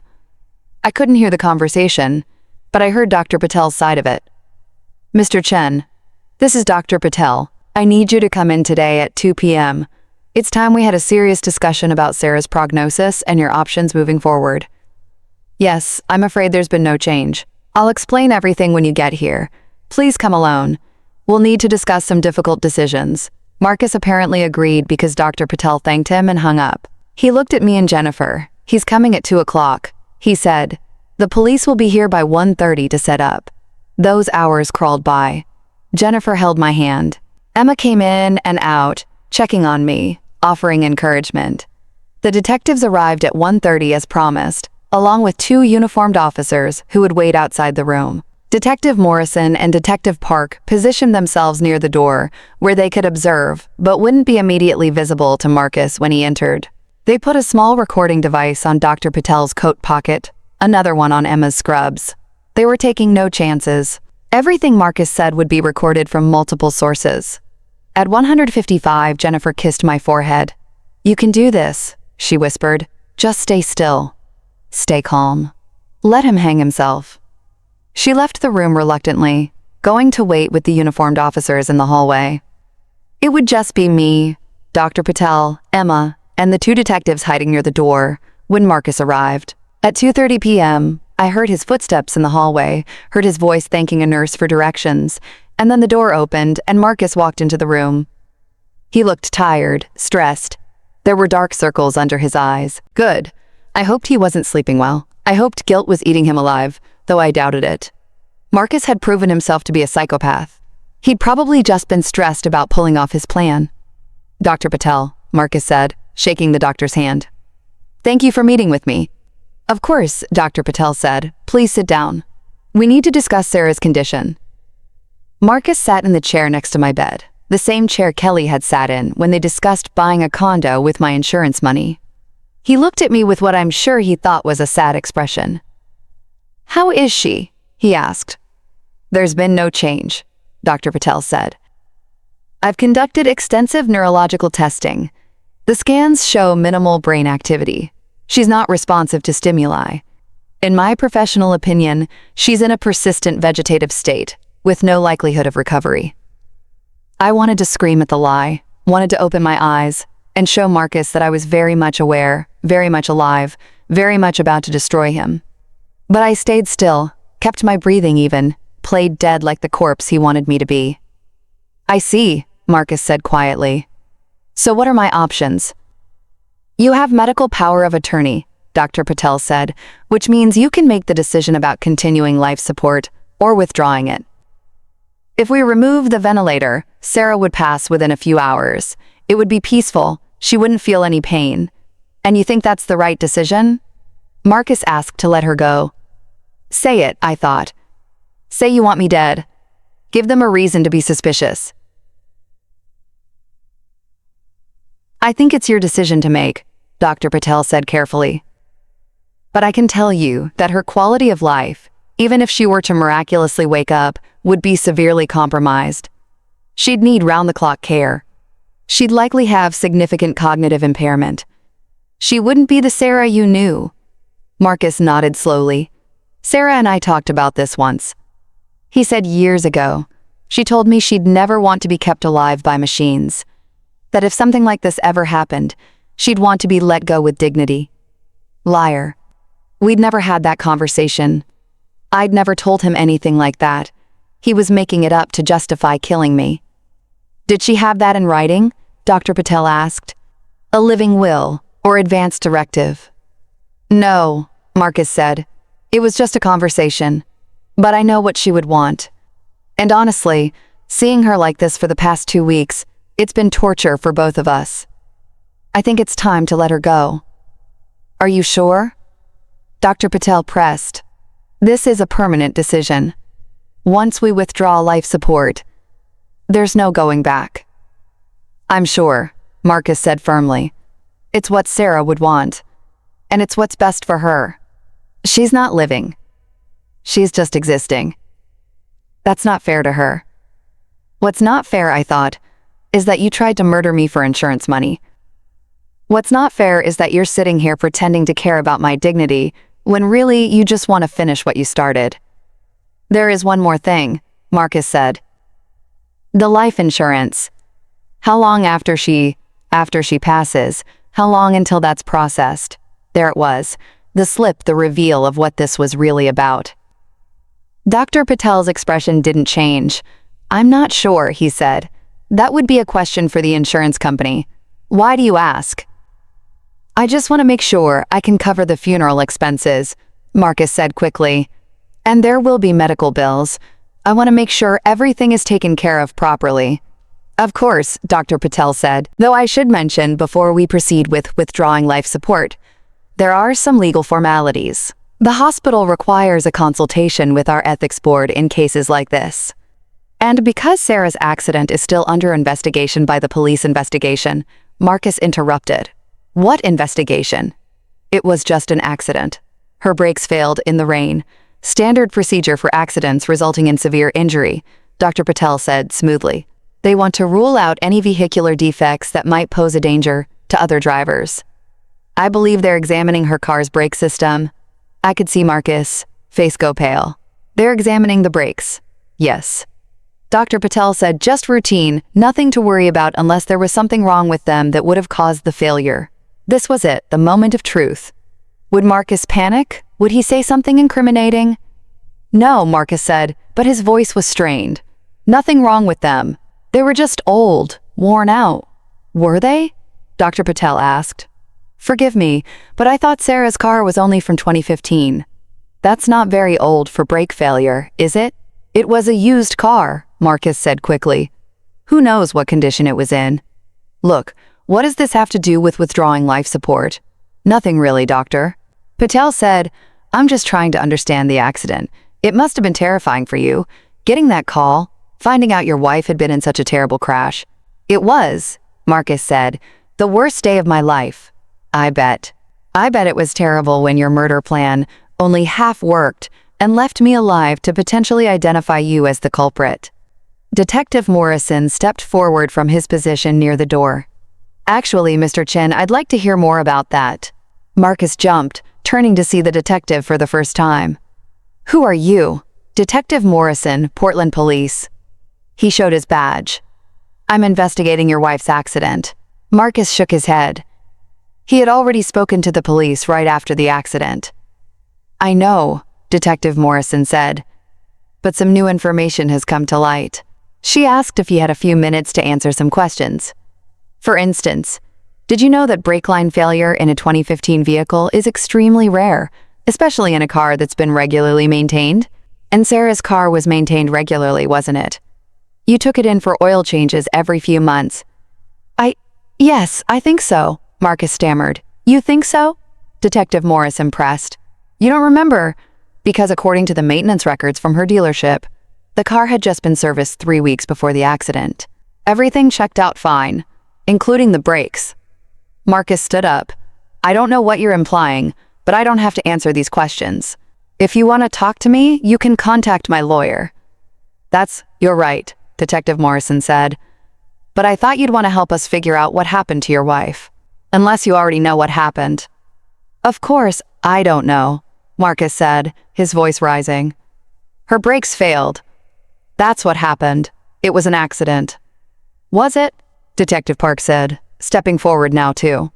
I couldn't hear the conversation, but I heard Dr. Patel's side of it. "Mr. Chen, this is Dr. Patel. I need you to come in today at 2 p.m. It's time we had a serious discussion about Sarah's prognosis and your options moving forward." "Yes, I'm afraid there's been no change. I'll explain everything when you get here. Please come alone. We'll need to discuss some difficult decisions." Marcus apparently agreed because Dr. Patel thanked him and hung up. He looked at me and Jennifer. "He's coming at 2 o'clock. He said, "The police will be here by 1:30 to set up." Those hours crawled by. Jennifer held my hand. Emma came in and out, checking on me, offering encouragement. The detectives arrived at 1:30 as promised, along with 2 uniformed officers who would wait outside the room. Detective Morrison and Detective Park positioned themselves near the door, where they could observe, but wouldn't be immediately visible to Marcus when he entered. They put a small recording device on Dr. Patel's coat pocket, another one on Emma's scrubs. They were taking no chances. Everything Marcus said would be recorded from multiple sources. At 155, Jennifer kissed my forehead. "You can do this," she whispered. "Just stay still. Stay calm. Let him hang himself." She left the room reluctantly, going to wait with the uniformed officers in the hallway. It would just be me, Dr. Patel, Emma, and the 2 detectives hiding near the door when Marcus arrived. At 2:30 p.m., I heard his footsteps in the hallway, heard his voice thanking a nurse for directions, and then the door opened and Marcus walked into the room. He looked tired, stressed. There were dark circles under his eyes. Good. I hoped he wasn't sleeping well. I hoped guilt was eating him alive, though I doubted it. Marcus had proven himself to be a psychopath. He'd probably just been stressed about pulling off his plan. "Dr. Patel," Marcus said, shaking the doctor's hand. "Thank you for meeting with me." "Of course," Dr. Patel said. "Please sit down. We need to discuss Sarah's condition." Marcus sat in the chair next to my bed, the same chair Kelly had sat in when they discussed buying a condo with my insurance money. He looked at me with what I'm sure he thought was a sad expression. "How is she?" he asked. "There's been no change," Dr. Patel said. "I've conducted extensive neurological testing. The scans show minimal brain activity. She's not responsive to stimuli. In my professional opinion, she's in a persistent vegetative state, with no likelihood of recovery." I wanted to scream at the lie, wanted to open my eyes, and show Marcus that I was very much aware, very much alive, very much about to destroy him. But I stayed still, kept my breathing even, played dead like the corpse he wanted me to be. I see, Marcus said quietly. So what are my options? You have medical power of attorney, Dr. Patel said, which means you can make the decision about continuing life support or withdrawing it. If we remove the ventilator, Sarah would pass within a few hours. It would be peaceful, she wouldn't feel any pain. And you think that's the right decision? Marcus asked to let her go. Say it, I thought. Say you want me dead. Give them a reason to be suspicious. I think it's your decision to make, Dr. Patel said carefully. But I can tell you that her quality of life, even if she were to miraculously wake up, would be severely compromised. She'd need round-the-clock care. She'd likely have significant cognitive impairment. She wouldn't be the Sarah you knew. Marcus nodded slowly. Sarah and I talked about this once. He said years ago. She told me she'd never want to be kept alive by machines. That if something like this ever happened, she'd want to be let go with dignity. Liar. We'd never had that conversation. I'd never told him anything like that. He was making it up to justify killing me. Did she have that in writing? Dr. Patel asked. A living will, or advance directive? No, Marcus said. It was just a conversation. But I know what she would want. And honestly, seeing her like this for the past 2 weeks, it's been torture for both of us. I think it's time to let her go. Are you sure? Dr. Patel pressed. This is a permanent decision. Once we withdraw life support, there's no going back. I'm sure, Marcus said firmly. It's what Sarah would want. And it's what's best for her. She's not living. She's just existing. That's not fair to her. What's not fair, I thought, is that you tried to murder me for insurance money. What's not fair is that you're sitting here pretending to care about my dignity when really you just want to finish what you started. There is one more thing, Marcus said. The life insurance. How long after she passes? How long until that's processed? There it was, the slip, the reveal of what this was really about. Dr. Patel's expression didn't change. I'm not sure, he said. That would be a question for the insurance company. Why do you ask? I just want to make sure I can cover the funeral expenses, Marcus said quickly. And there will be medical bills. I want to make sure everything is taken care of properly. Of course, Dr. Patel said, though I should mention before we proceed with withdrawing life support, there are some legal formalities. The hospital requires a consultation with our ethics board in cases like this. And because Sarah's accident is still under investigation by the police investigation, Marcus interrupted. What investigation? It was just an accident. Her brakes failed in the rain. Standard procedure for accidents resulting in severe injury, Dr. Patel said smoothly. They want to rule out any vehicular defects that might pose a danger to other drivers. I believe they're examining her car's brake system. I could see Marcus' face go pale. They're examining the brakes. Yes. Dr. Patel said just routine, nothing to worry about unless there was something wrong with them that would have caused the failure. This was it, the moment of truth. Would Marcus panic? Would he say something incriminating? No, Marcus said, but his voice was strained. Nothing wrong with them. They were just old, worn out. Were they? Dr. Patel asked. Forgive me, but I thought Sarah's car was only from 2015. That's not very old for brake failure, is it? It was a used car, Marcus said quickly. Who knows what condition it was in? Look, what does this have to do with withdrawing life support? Nothing really, doctor. Patel said, I'm just trying to understand the accident. It must have been terrifying for you. Getting that call, finding out your wife had been in such a terrible crash. It was, Marcus said, the worst day of my life. I bet. I bet it was terrible when your murder plan only half worked and left me alive to potentially identify you as the culprit. Detective Morrison stepped forward from his position near the door. Actually, Mr. Chin, I'd like to hear more about that. Marcus jumped, turning to see the detective for the first time. Who are you? Detective Morrison, Portland Police. He showed his badge. I'm investigating your wife's accident. Marcus shook his head. He had already spoken to the police right after the accident. "I know," Detective Morrison said, "but some new information has come to light." She asked if he had a few minutes to answer some questions. For instance, did you know that brake line failure in a 2015 vehicle is extremely rare, especially in a car that's been regularly maintained? And Sarah's car was maintained regularly, wasn't it? You took it in for oil changes every few months. Yes, I think so, Marcus stammered. "You think so?" Detective Morrison pressed. "You don't remember?" Because according to the maintenance records from her dealership, the car had just been serviced 3 weeks before the accident. Everything checked out fine, including the brakes. Marcus stood up. "I don't know what you're implying, but I don't have to answer these questions. If you want to talk to me, you can contact my lawyer." You're right," Detective Morrison said. "But I thought you'd want to help us figure out what happened to your wife. Unless you already know what happened." "Of course, I don't know," Marcus said, his voice rising. "Her brakes failed. That's what happened. It was an accident." "Was it?" Detective Park said, stepping forward now too.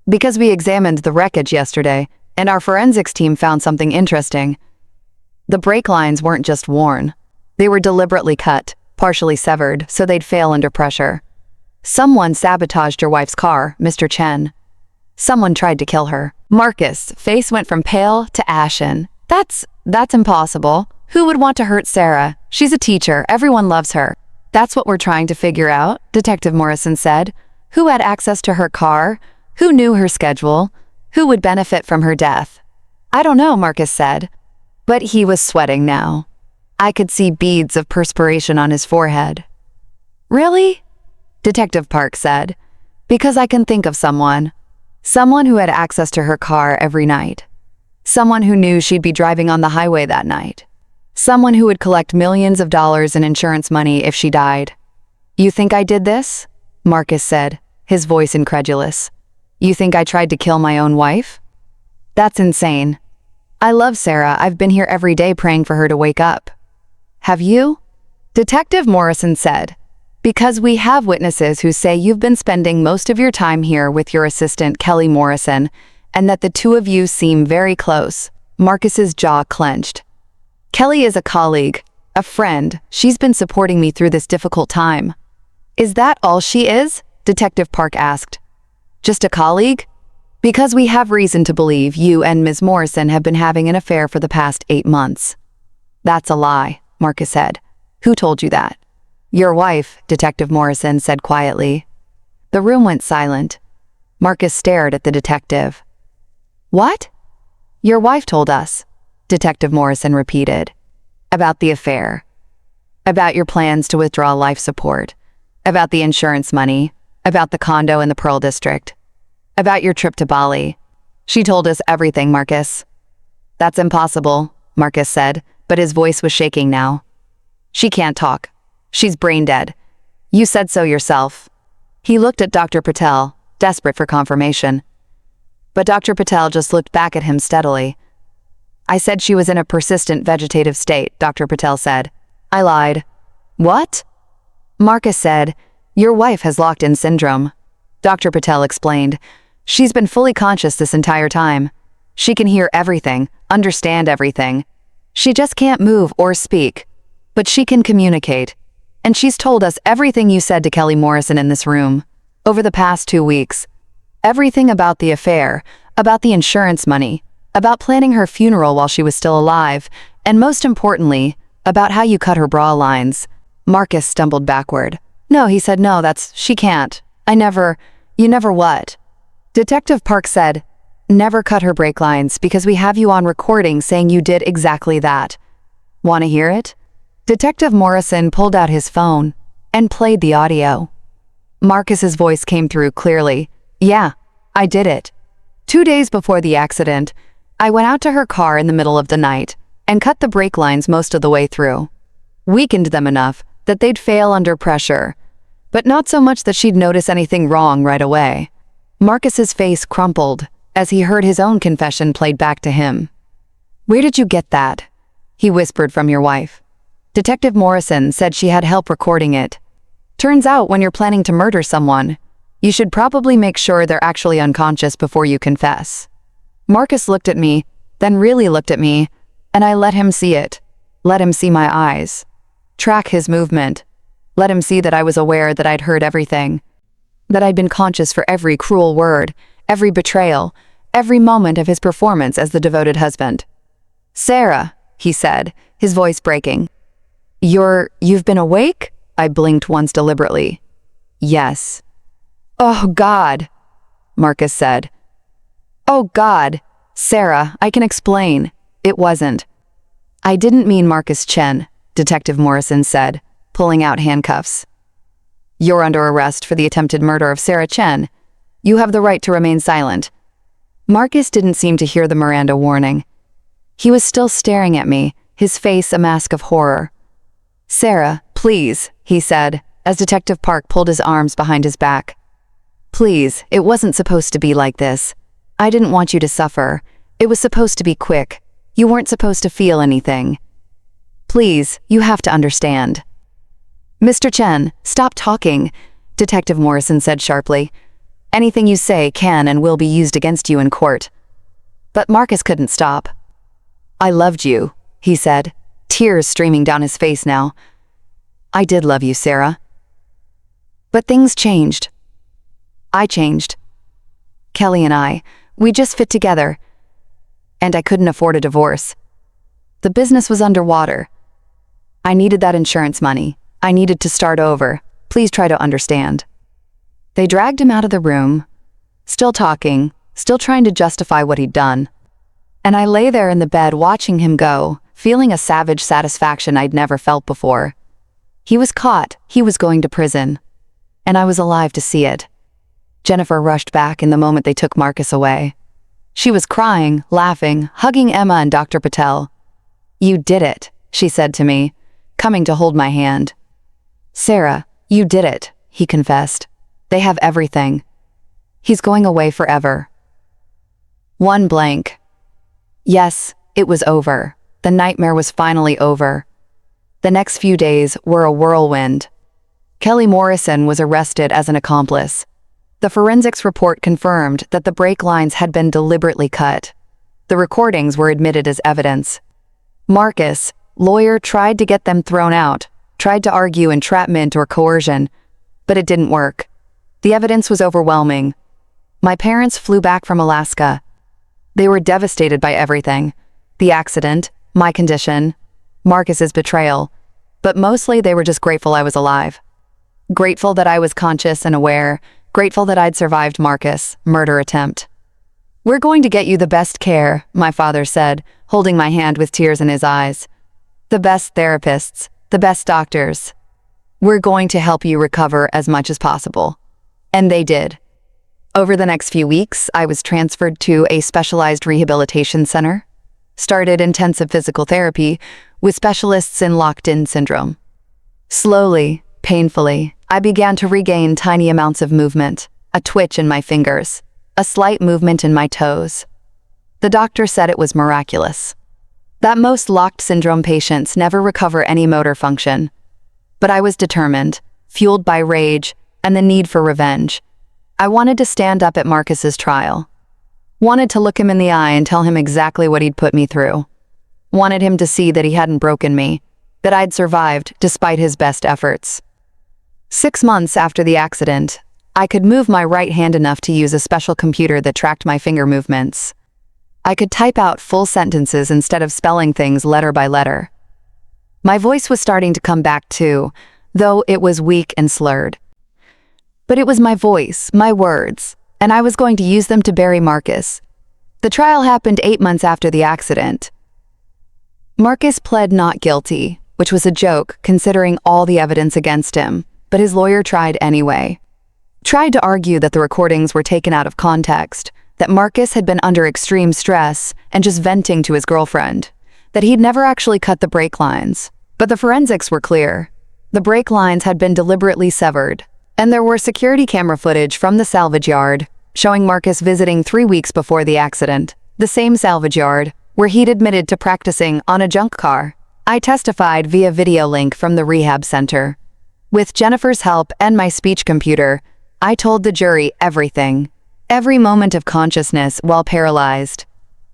"Because we examined the wreckage yesterday, and our forensics team found something interesting. The brake lines weren't just worn. They were deliberately cut, partially severed, so they'd fail under pressure. Someone sabotaged your wife's car, Mr. Chen. Someone tried to kill her." Marcus' face went from pale to ashen. That's impossible. Who would want to hurt Sarah? She's a teacher. Everyone loves her." "That's what we're trying to figure out," Detective Morrison said. "Who had access to her car? Who knew her schedule? Who would benefit from her death?" "I don't know," Marcus said. But he was sweating now. I could see beads of perspiration on his forehead. "Really?" Detective Park said. "Because I can think of someone. Someone who had access to her car every night. Someone who knew she'd be driving on the highway that night. Someone who would collect millions of dollars in insurance money if she died." "You think I did this?" Marcus said, his voice incredulous. "You think I tried to kill my own wife?" "That's insane. I love Sarah. I've been here every day praying for her to wake up." "Have you?" Detective Morrison said. "Because we have witnesses who say you've been spending most of your time here with your assistant, Kelly Morrison, and that the two of you seem very close." Marcus's jaw clenched. "Kelly is a colleague, a friend. She's been supporting me through this difficult time." "Is that all she is?" Detective Park asked. "Just a colleague?" "Because we have reason to believe you and Ms. Morrison have been having an affair for the past 8 months." "That's a lie," Marcus said. "Who told you that?" "Your wife," Detective Morrison said quietly. The room went silent. Marcus stared at the detective. "What?" "Your wife told us," Detective Morrison repeated. "About the affair. About your plans to withdraw life support. About the insurance money. About the condo in the Pearl District. About your trip to Bali. She told us everything, Marcus." "That's impossible," Marcus said, but his voice was shaking now. "She can't talk. She's brain dead. You said so yourself." He looked at Dr. Patel, desperate for confirmation. But Dr. Patel just looked back at him steadily. "I said she was in a persistent vegetative state," Dr. Patel said. "I lied." "What?" Marcus said, "Your wife has locked-in syndrome." Dr. Patel explained, "She's been fully conscious this entire time. She can hear everything, understand everything. She just can't move or speak. But she can communicate. And she's told us everything you said to Kelly Morrison in this room, over the past 2 weeks. Everything about the affair, about the insurance money, about planning her funeral while she was still alive, and most importantly, about how you cut her bra lines." Marcus stumbled backward. "No," he said, "no, she can't. You never what?" Detective Park said, "Never cut her brake lines because we have you on recording saying you did exactly that. Want to hear it?" Detective Morrison pulled out his phone and played the audio. Marcus's voice came through clearly. "Yeah, I did it. 2 days before the accident, I went out to her car in the middle of the night and cut the brake lines most of the way through. Weakened them enough that they'd fail under pressure, but not so much that she'd notice anything wrong right away." Marcus's face crumpled as he heard his own confession played back to him. "Where did you get that?" he whispered, "from your wife." Detective Morrison said she had help recording it. "Turns out when you're planning to murder someone, You should probably make sure they're actually unconscious before you confess. Marcus looked at me, then really looked at me, and I let him see it. Let him see my eyes. Track his movement. Let him see that I was aware that I'd heard everything. That I'd been conscious for every cruel word, every betrayal, every moment of his performance as the devoted husband. "Sarah," he said, his voice breaking. You've been awake?" I blinked once deliberately. "Yes." "Oh, God," Marcus said. "Oh, God. Sarah, I can explain. It wasn't." "I didn't mean Marcus Chen," Detective Morrison said, pulling out handcuffs. "You're under arrest for the attempted murder of Sarah Chen. You have the right to remain silent." Marcus didn't seem to hear the Miranda warning. He was still staring at me, his face a mask of horror. "Sarah, please," he said, as Detective Park pulled his arms behind his back. "Please, it wasn't supposed to be like this. I didn't want you to suffer. It was supposed to be quick. You weren't supposed to feel anything. Please, you have to understand." "Mr. Chen, stop talking," Detective Morrison said sharply. "Anything you say can and will be used against you in court." But Marcus couldn't stop. "I loved you," he said, tears streaming down his face now. "I did love you, Sarah. But things changed. I changed. Kelly and we just fit together. And I couldn't afford a divorce. The business was underwater. I needed that insurance money. I needed to start over. Please try to understand." They dragged him out of the room, still talking, still trying to justify what he'd done. And I lay there in the bed watching him go, feeling a savage satisfaction I'd never felt before. He was caught. He was going to prison. And I was alive to see it. Jennifer rushed back in the moment they took Marcus away. She was crying, laughing, hugging Emma and Dr. Patel. "You did it," she said to me, coming to hold my hand. "Sarah, you did it," he confessed. "They have everything. He's going away forever." One blank. Yes, it was over. The nightmare was finally over. The next few days were a whirlwind. Kelly Morrison was arrested as an accomplice. The forensics report confirmed that the brake lines had been deliberately cut. The recordings were admitted as evidence. Marcus, lawyer, tried to get them thrown out, tried to argue entrapment or coercion, but it didn't work. The evidence was overwhelming. My parents flew back from Alaska. They were devastated by everything. The accident, my condition, Marcus's betrayal, but mostly they were just grateful I was alive. Grateful that I was conscious and aware, grateful that I'd survived Marcus' murder attempt. "We're going to get you the best care," my father said, holding my hand with tears in his eyes. "The best therapists, the best doctors. We're going to help you recover as much as possible." And they did. Over the next few weeks, I was transferred to a specialized rehabilitation center, started intensive physical therapy with specialists in locked-in syndrome. Slowly, painfully, I began to regain tiny amounts of movement, a twitch in my fingers, a slight movement in my toes. The doctor said it was miraculous. That most locked syndrome patients never recover any motor function. But I was determined, fueled by rage and the need for revenge. I wanted to stand up at Marcus's trial. Wanted to look him in the eye and tell him exactly what he'd put me through. Wanted him to see that he hadn't broken me, that I'd survived despite his best efforts. 6 months after the accident, I could move my right hand enough to use a special computer that tracked my finger movements. I could type out full sentences instead of spelling things letter by letter. My voice was starting to come back too, though it was weak and slurred. But it was my voice, my words, and I was going to use them to bury Marcus. The trial happened 8 months after the accident. Marcus pled not guilty, which was a joke considering all the evidence against him, but his lawyer tried anyway. Tried to argue that the recordings were taken out of context, that Marcus had been under extreme stress and just venting to his girlfriend, that he'd never actually cut the brake lines. But the forensics were clear. The brake lines had been deliberately severed, and there were security camera footage from the salvage yard showing Marcus visiting 3 weeks before the accident, the same salvage yard where he'd admitted to practicing on a junk car. I testified via video link from the rehab center. With Jennifer's help and my speech computer, I told the jury everything. Every moment of consciousness while paralyzed.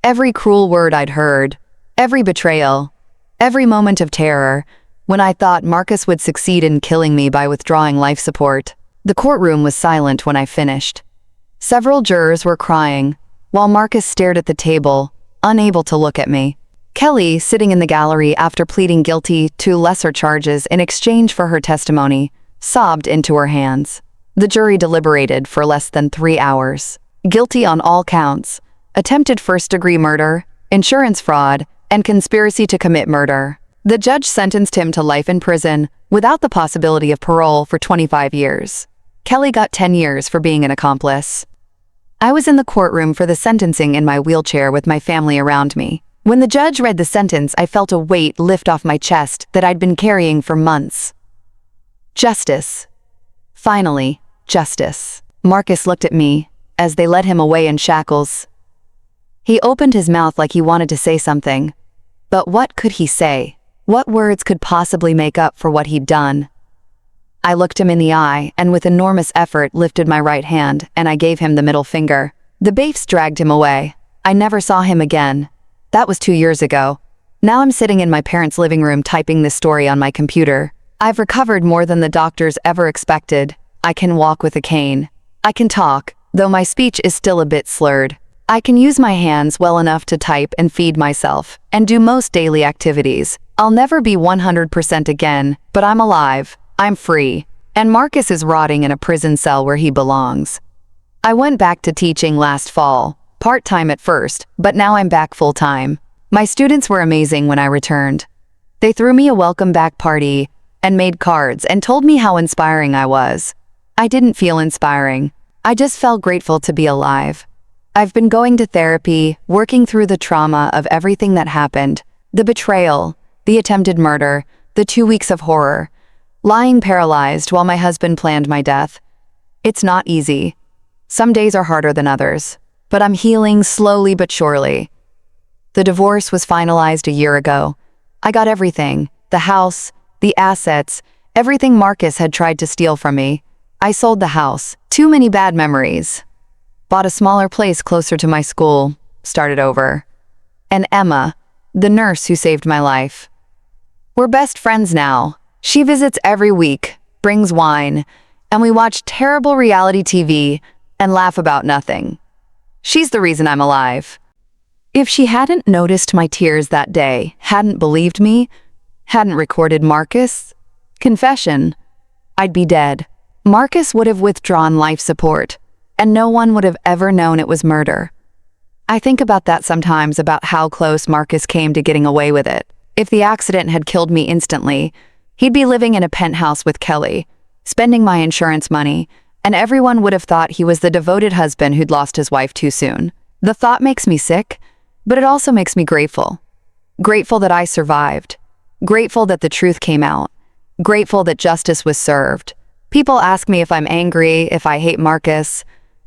Every cruel word I'd heard. Every betrayal. Every moment of terror, when I thought Marcus would succeed in killing me by withdrawing life support. The courtroom was silent when I finished. Several jurors were crying, while Marcus stared at the table, unable to look at me. Kelly, sitting in the gallery after pleading guilty to lesser charges in exchange for her testimony, sobbed into her hands. The jury deliberated for less than 3 hours. Guilty on all counts: attempted first-degree murder, insurance fraud, and conspiracy to commit murder. The judge sentenced him to life in prison without the possibility of parole for 25 years. Kelly got 10 years for being an accomplice. I was in the courtroom for the sentencing in my wheelchair with my family around me. When the judge read the sentence, I felt a weight lift off my chest that I'd been carrying for months. Justice. Finally, justice. Marcus looked at me as they led him away in shackles. He opened his mouth like he wanted to say something. But what could he say? What words could possibly make up for what he'd done? I looked him in the eye and with enormous effort lifted my right hand and I gave him the middle finger. The bailiffs dragged him away. I never saw him again. That was 2 years ago. Now I'm sitting in my parents' living room typing this story on my computer. I've recovered more than the doctors ever expected. I can walk with a cane. I can talk, though my speech is still a bit slurred. I can use my hands well enough to type and feed myself, and do most daily activities. I'll never be 100% again, but I'm alive. I'm free. And Marcus is rotting in a prison cell where he belongs. I went back to teaching last fall, part-time at first, but now I'm back full-time. My students were amazing when I returned. They threw me a welcome back party and made cards and told me how inspiring I was. I didn't feel inspiring. I just felt grateful to be alive. I've been going to therapy, working through the trauma of everything that happened. The betrayal, the attempted murder, the 2 weeks of horror, lying paralyzed while my husband planned my death. It's not easy. Some days are harder than others, but I'm healing slowly but surely. The divorce was finalized a year ago. I got everything, the house, the assets, everything Marcus had tried to steal from me. I sold the house, too many bad memories. Bought a smaller place closer to my school, started over. And Emma, the nurse who saved my life. We're best friends now. She visits every week, brings wine, and we watch terrible reality TV and laugh about nothing. She's the reason I'm alive. If she hadn't noticed my tears that day, hadn't believed me, hadn't recorded Marcus, confession, I'd be dead. Marcus would have withdrawn life support, and no one would have ever known it was murder. I think about that sometimes, about how close Marcus came to getting away with it. If the accident had killed me instantly, he'd be living in a penthouse with Kelly, spending my insurance money, and everyone would have thought he was the devoted husband who'd lost his wife too soon. The thought makes me sick, but it also makes me grateful. Grateful that I survived. Grateful that the truth came out. Grateful that justice was served. People ask me if I'm angry, if I hate Marcus,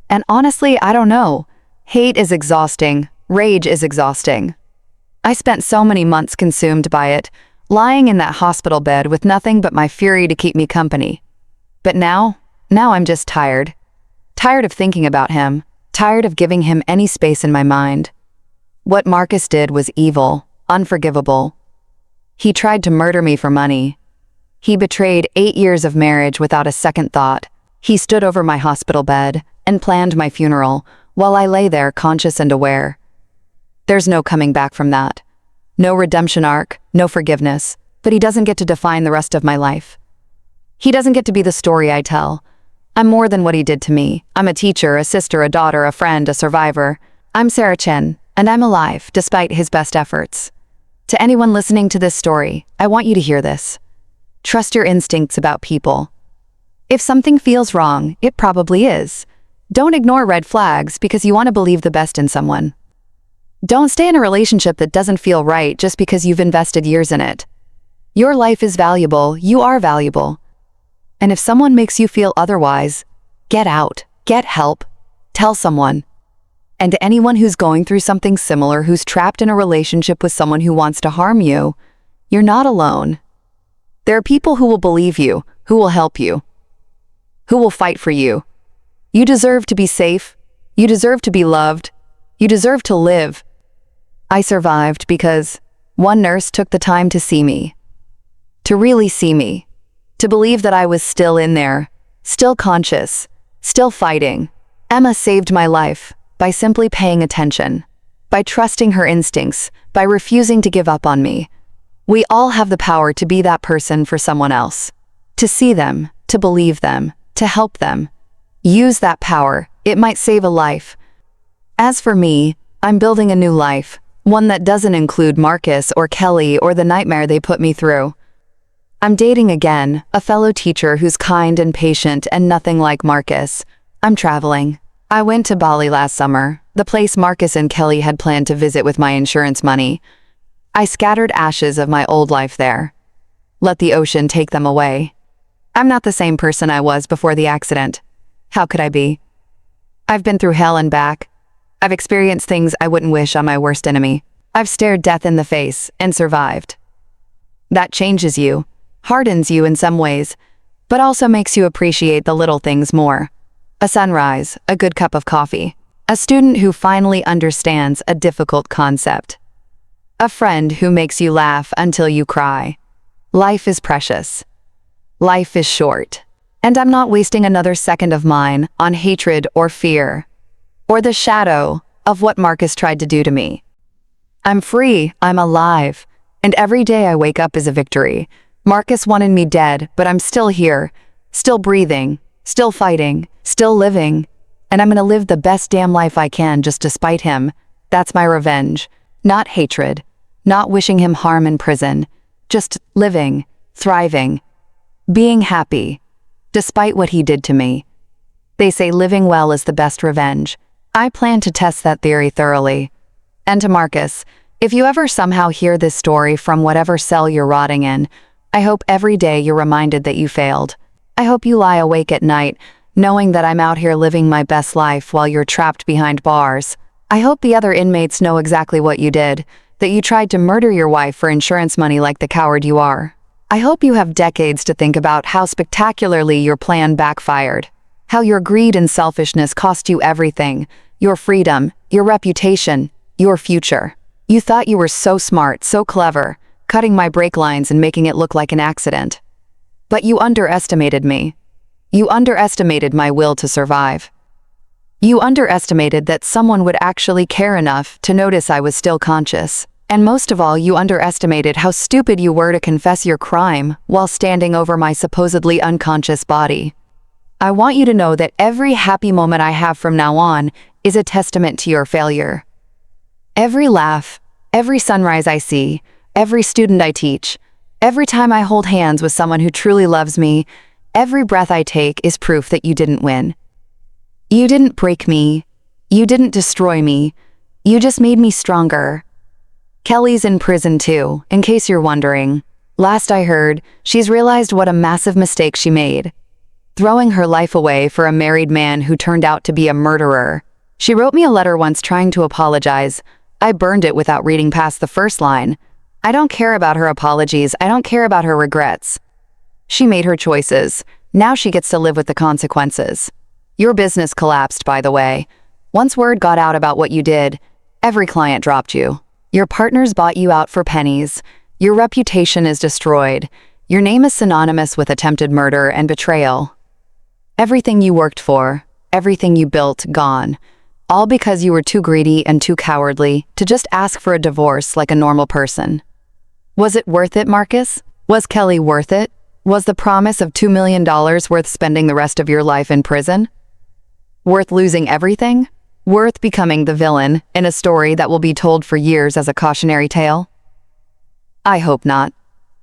and honestly, I don't know. Hate is exhausting. Rage is exhausting. I spent so many months consumed by it, lying in that hospital bed with nothing but my fury to keep me company. But now I'm just tired. Tired of thinking about him. Tired of giving him any space in my mind. What Marcus did was evil, unforgivable. He tried to murder me for money. He betrayed 8 years of marriage without a second thought. He stood over my hospital bed and planned my funeral while I lay there conscious and aware. There's no coming back from that. No redemption arc, no forgiveness, but he doesn't get to define the rest of my life. He doesn't get to be the story I tell. I'm more than what he did to me. I'm a teacher, a sister, a daughter, a friend, a survivor. I'm Sarah Chen, and I'm alive despite his best efforts. To anyone listening to this story, I want you to hear this. Trust your instincts about people. If something feels wrong, it probably is. Don't ignore red flags because you want to believe the best in someone. Don't stay in a relationship that doesn't feel right just because you've invested years in it. Your life is valuable, you are valuable. And if someone makes you feel otherwise, get out, get help, tell someone. And to anyone who's going through something similar, who's trapped in a relationship with someone who wants to harm you, you're not alone. There are people who will believe you, who will help you, who will fight for you, You deserve to be safe. You deserve to be loved. You deserve to live. I survived because one nurse took the time to see me. To really see me. To believe that I was still in there, still conscious, still fighting. Emma saved my life by simply paying attention, by trusting her instincts, by refusing to give up on me. We all have the power to be that person for someone else. To see them, to believe them, to help them. Use that power. It might save a life. As for me, I'm building a new life, one that doesn't include Marcus or Kelly or the nightmare they put me through. I'm dating again, a fellow teacher who's kind and patient and nothing like Marcus. I'm traveling. I went to Bali last summer, the place Marcus and Kelly had planned to visit with my insurance money. I scattered ashes of my old life there. Let the ocean take them away. I'm not the same person I was before the accident. How could I be? I've been through hell and back. I've experienced things I wouldn't wish on my worst enemy. I've stared death in the face and survived. That changes you, hardens you in some ways, but also makes you appreciate the little things more. A sunrise, a good cup of coffee, a student who finally understands a difficult concept, a friend who makes you laugh until you cry. Life is precious. Life is short. And I'm not wasting another second of mine on hatred or fear, or the shadow of what Marcus tried to do to me. I'm free, I'm alive, and every day I wake up is a victory. Marcus wanted me dead, but I'm still here, still breathing, still fighting, still living, and I'm gonna live the best damn life I can just to spite him. That's my revenge. Not hatred, not wishing him harm in prison, just living, thriving, being happy, despite what he did to me. They say living well is the best revenge. I plan to test that theory thoroughly. And to Marcus, if you ever somehow hear this story from whatever cell you're rotting in, I hope every day you're reminded that you failed. I hope you lie awake at night, knowing that I'm out here living my best life while you're trapped behind bars. I hope the other inmates know exactly what you did, that you tried to murder your wife for insurance money like the coward you are. I hope you have decades to think about how spectacularly your plan backfired, how your greed and selfishness cost you everything, your freedom, your reputation, your future. You thought you were so smart, so clever, cutting my brake lines and making it look like an accident. But you underestimated me. You underestimated my will to survive. You underestimated that someone would actually care enough to notice I was still conscious. And most of all, you underestimated how stupid you were to confess your crime while standing over my supposedly unconscious body. I want you to know that every happy moment I have from now on is a testament to your failure. Every laugh, every sunrise I see, every student I teach, every time I hold hands with someone who truly loves me, every breath I take is proof that you didn't win. You didn't break me. You didn't destroy me. You just made me stronger. Kelly's in prison too, in case you're wondering. Last I heard, she's realized what a massive mistake she made. Throwing her life away for a married man who turned out to be a murderer. She wrote me a letter once trying to apologize. I burned it without reading past the first line. I don't care about her apologies. I don't care about her regrets. She made her choices. Now she gets to live with the consequences. Your business collapsed, by the way. Once word got out about what you did, every client dropped you. Your partners bought you out for pennies. Your reputation is destroyed. Your name is synonymous with attempted murder and betrayal. Everything you worked for, everything you built, gone. All because you were too greedy and too cowardly to just ask for a divorce like a normal person. Was it worth it, Marcus? Was Kelly worth it? Was the promise of $2 million worth spending the rest of your life in prison? Worth losing everything? Worth becoming the villain in a story that will be told for years as a cautionary tale? I hope not.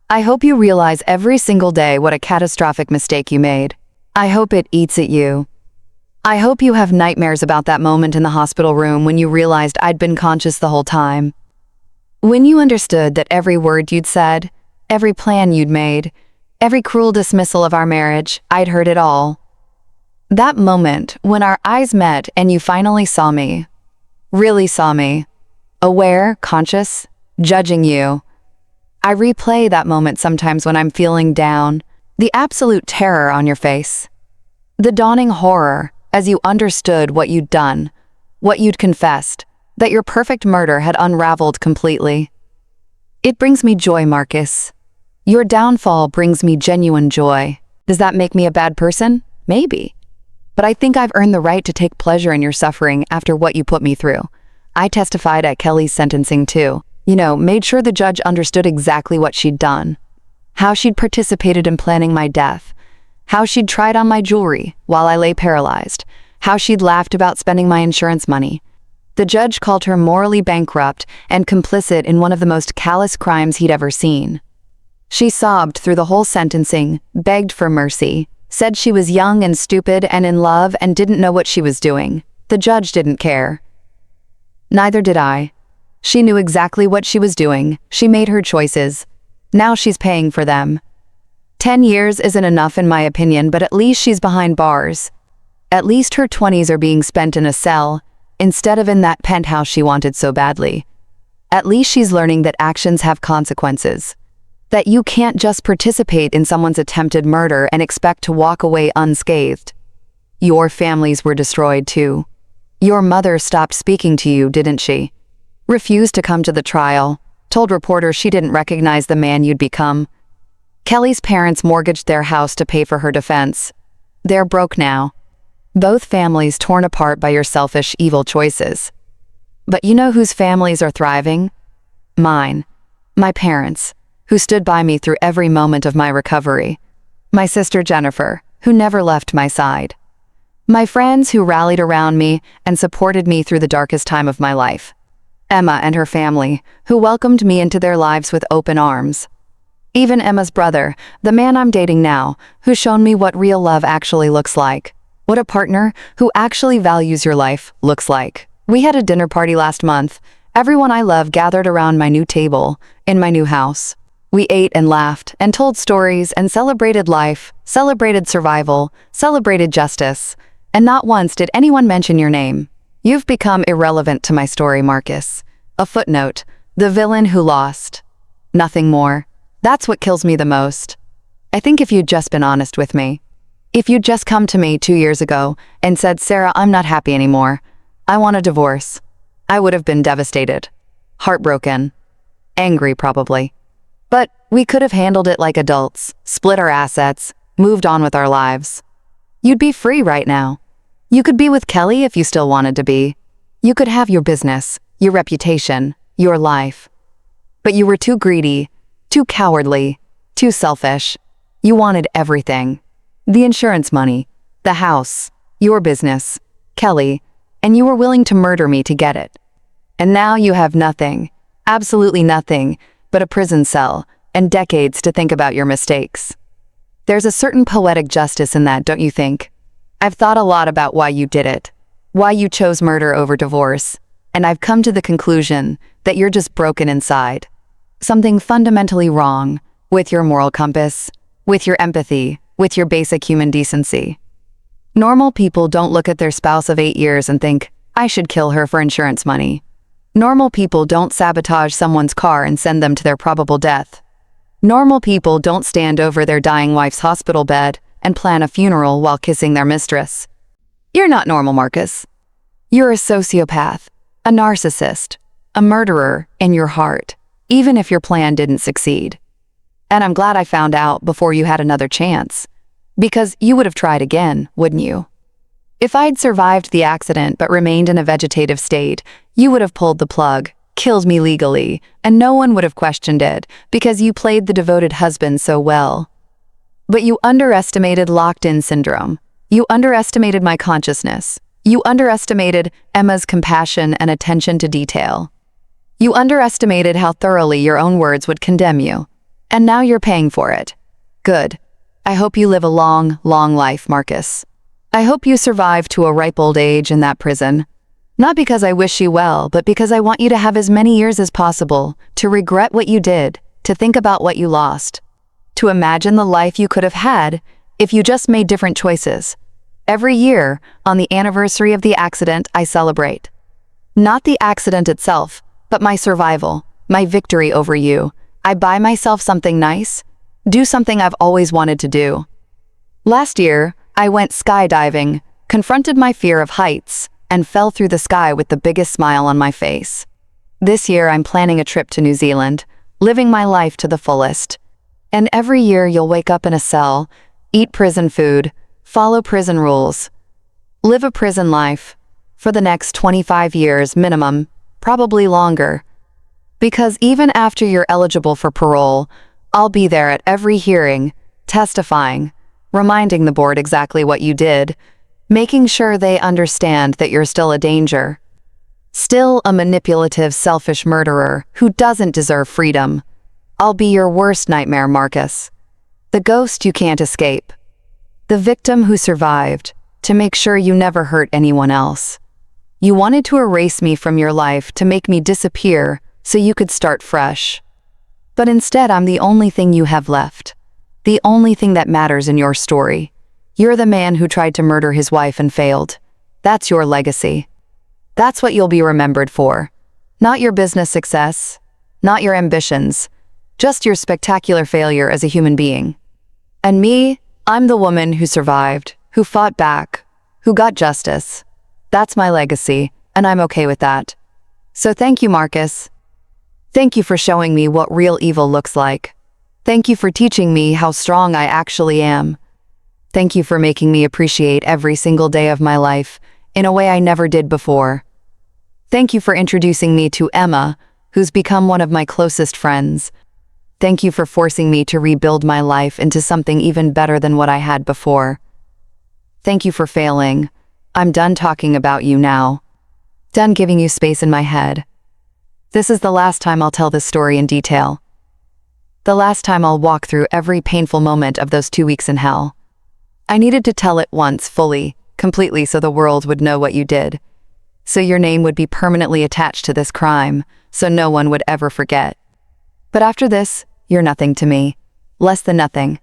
I hope you realize every single day what a catastrophic mistake you made. I hope it eats at you. I hope you have nightmares about that moment in the hospital room when you realized I'd been conscious the whole time. When you understood that every word you'd said, every plan you'd made, every cruel dismissal of our marriage, I'd heard it all. That moment when our eyes met and you finally saw me, really saw me, aware, conscious, judging you. I replay that moment sometimes when I'm feeling down, the absolute terror on your face, the dawning horror, as you understood what you'd done, what you'd confessed, that your perfect murder had unraveled completely. It brings me joy, Marcus. Your downfall brings me genuine joy. Does that make me a bad person? Maybe. But I think I've earned the right to take pleasure in your suffering after what you put me through. I testified at Kelly's sentencing too. Made sure the judge understood exactly what she'd done. How she'd participated in planning my death. How she'd tried on my jewelry while I lay paralyzed. How she'd laughed about spending my insurance money. The judge called her morally bankrupt and complicit in one of the most callous crimes he'd ever seen. She sobbed through the whole sentencing, begged for mercy, said she was young and stupid and in love and didn't know what she was doing. The judge didn't care. Neither did I. She knew exactly what she was doing. She made her choices. Now she's paying for them. 10 years isn't enough in my opinion, but at least she's behind bars. At least her 20s are being spent in a cell, instead of in that penthouse she wanted so badly. At least she's learning that actions have consequences. That you can't just participate in someone's attempted murder and expect to walk away unscathed. Your families were destroyed too. Your mother stopped speaking to you, didn't she? Refused to come to the trial, told reporters she didn't recognize the man you'd become. Kelly's parents mortgaged their house to pay for her defense. They're broke now. Both families torn apart by your selfish, evil choices. But you know whose families are thriving? Mine. My parents, who stood by me through every moment of my recovery. My sister Jennifer, who never left my side. My friends who rallied around me and supported me through the darkest time of my life. Emma and her family, who welcomed me into their lives with open arms. Even Emma's brother, the man I'm dating now, who's shown me what real love actually looks like. What a partner who actually values your life looks like. We had a dinner party last month. Everyone I love gathered around my new table, in my new house. We ate and laughed and told stories and celebrated life, celebrated survival, celebrated justice. And not once did anyone mention your name. You've become irrelevant to my story, Marcus. A footnote, the villain who lost. Nothing more. That's what kills me the most. I think if you'd just been honest with me, if you'd just come to me 2 years ago and said, Sarah, I'm not happy anymore. I want a divorce. I would have been devastated. Heartbroken. Angry, probably. But we could have handled it like adults, split our assets, moved on with our lives. You'd be free right now. You could be with Kelly if you still wanted to be. You could have your business, your reputation, your life. But you were too greedy, too cowardly, too selfish. You wanted everything. The insurance money, the house, your business, Kelly, and you were willing to murder me to get it. And now you have nothing, absolutely nothing, but a prison cell and decades to think about your mistakes. There's a certain poetic justice in that, don't you think? I've thought a lot about why you did it, why you chose murder over divorce, and I've come to the conclusion that you're just broken inside. Something fundamentally wrong with your moral compass, with your empathy, with your basic human decency. Normal people don't look at their spouse of 8 years and think, I should kill her for insurance money. Normal people don't sabotage someone's car and send them to their probable death. Normal people don't stand over their dying wife's hospital bed and plan a funeral while kissing their mistress. You're not normal, Marcus. You're a sociopath, a narcissist, a murderer in your heart, even if your plan didn't succeed. And I'm glad I found out before you had another chance, because you would have tried again, wouldn't you? If I'd survived the accident but remained in a vegetative state, you would have pulled the plug, killed me legally, and no one would have questioned it because you played the devoted husband so well. But you underestimated locked-in syndrome. You underestimated my consciousness. You underestimated Emma's compassion and attention to detail. You underestimated how thoroughly your own words would condemn you. And now you're paying for it. Good. I hope you live a long, long life, Marcus. I hope you survive to a ripe old age in that prison. Not because I wish you well, but because I want you to have as many years as possible to regret what you did, to think about what you lost, to imagine the life you could have had if you just made different choices. Every year, on the anniversary of the accident, I celebrate. Not the accident itself, but my survival, my victory over you. I buy myself something nice, do something I've always wanted to do. Last year, I went skydiving, confronted my fear of heights, and fell through the sky with the biggest smile on my face. This year I'm planning a trip to New Zealand, living my life to the fullest. And every year you'll wake up in a cell, eat prison food, follow prison rules, live a prison life, for the next 25 years minimum, probably longer. Because even after you're eligible for parole, I'll be there at every hearing, testifying, reminding the board exactly what you did, making sure they understand that you're still a danger. Still a manipulative, selfish murderer who doesn't deserve freedom. I'll be your worst nightmare, Marcus. The ghost you can't escape. The victim who survived, to make sure you never hurt anyone else. You wanted to erase me from your life to make me disappear so you could start fresh. But instead, I'm the only thing you have left. The only thing that matters in your story. You're the man who tried to murder his wife and failed. That's your legacy. That's what you'll be remembered for. Not your business success, not your ambitions, just your spectacular failure as a human being. And me, I'm the woman who survived, who fought back, who got justice. That's my legacy, and I'm okay with that. So thank you, Marcus. Thank you for showing me what real evil looks like. Thank you for teaching me how strong I actually am. Thank you for making me appreciate every single day of my life in a way I never did before. Thank you for introducing me to Emma, who's become one of my closest friends. Thank you for forcing me to rebuild my life into something even better than what I had before. Thank you for failing. I'm done talking about you now. Done giving you space in my head. This is the last time I'll tell this story in detail. The last time I'll walk through every painful moment of those 2 weeks in hell. I needed to tell it once, fully, completely, so the world would know what you did. So your name would be permanently attached to this crime, so no one would ever forget. But after this, you're nothing to me. Less than nothing.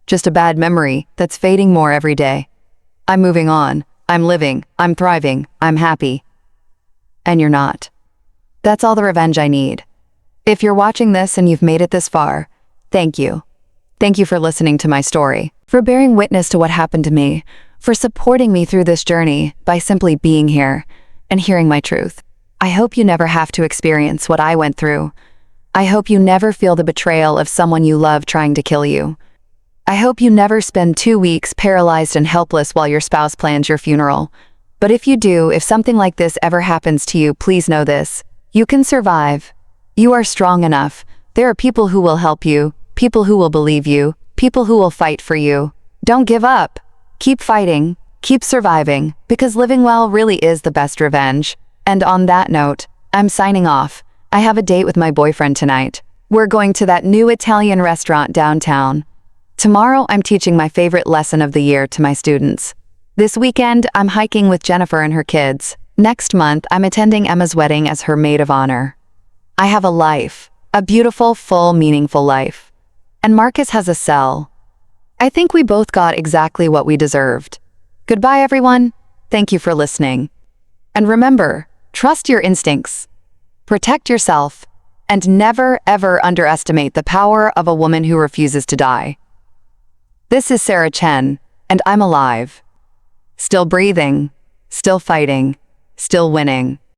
Just a bad memory that's fading more every day. I'm moving on. I'm living. I'm thriving. I'm happy. And you're not. That's all the revenge I need. If you're watching this and you've made it this far, thank you. Thank you for listening to my story, for bearing witness to what happened to me, for supporting me through this journey by simply being here and hearing my truth. I hope you never have to experience what I went through. I hope you never feel the betrayal of someone you love trying to kill you. I hope you never spend 2 weeks paralyzed and helpless while your spouse plans your funeral. But if you do, if something like this ever happens to you, please know this. You can survive. You are strong enough. There are people who will help you, people who will believe you, people who will fight for you. Don't give up. Keep fighting. Keep surviving, because living well really is the best revenge. And on that note, I'm signing off. I have a date with my boyfriend tonight. We're going to that new Italian restaurant downtown. Tomorrow, I'm teaching my favorite lesson of the year to my students. This weekend, I'm hiking with Jennifer and her kids. Next month, I'm attending Emma's wedding as her maid of honor. I have a life, a beautiful, full, meaningful life. And Marcus has a cell. I think we both got exactly what we deserved. Goodbye, everyone. Thank you for listening. And remember, trust your instincts, protect yourself, and never, ever underestimate the power of a woman who refuses to die. This is Sarah Chen, and I'm alive. Still breathing, still fighting, still winning.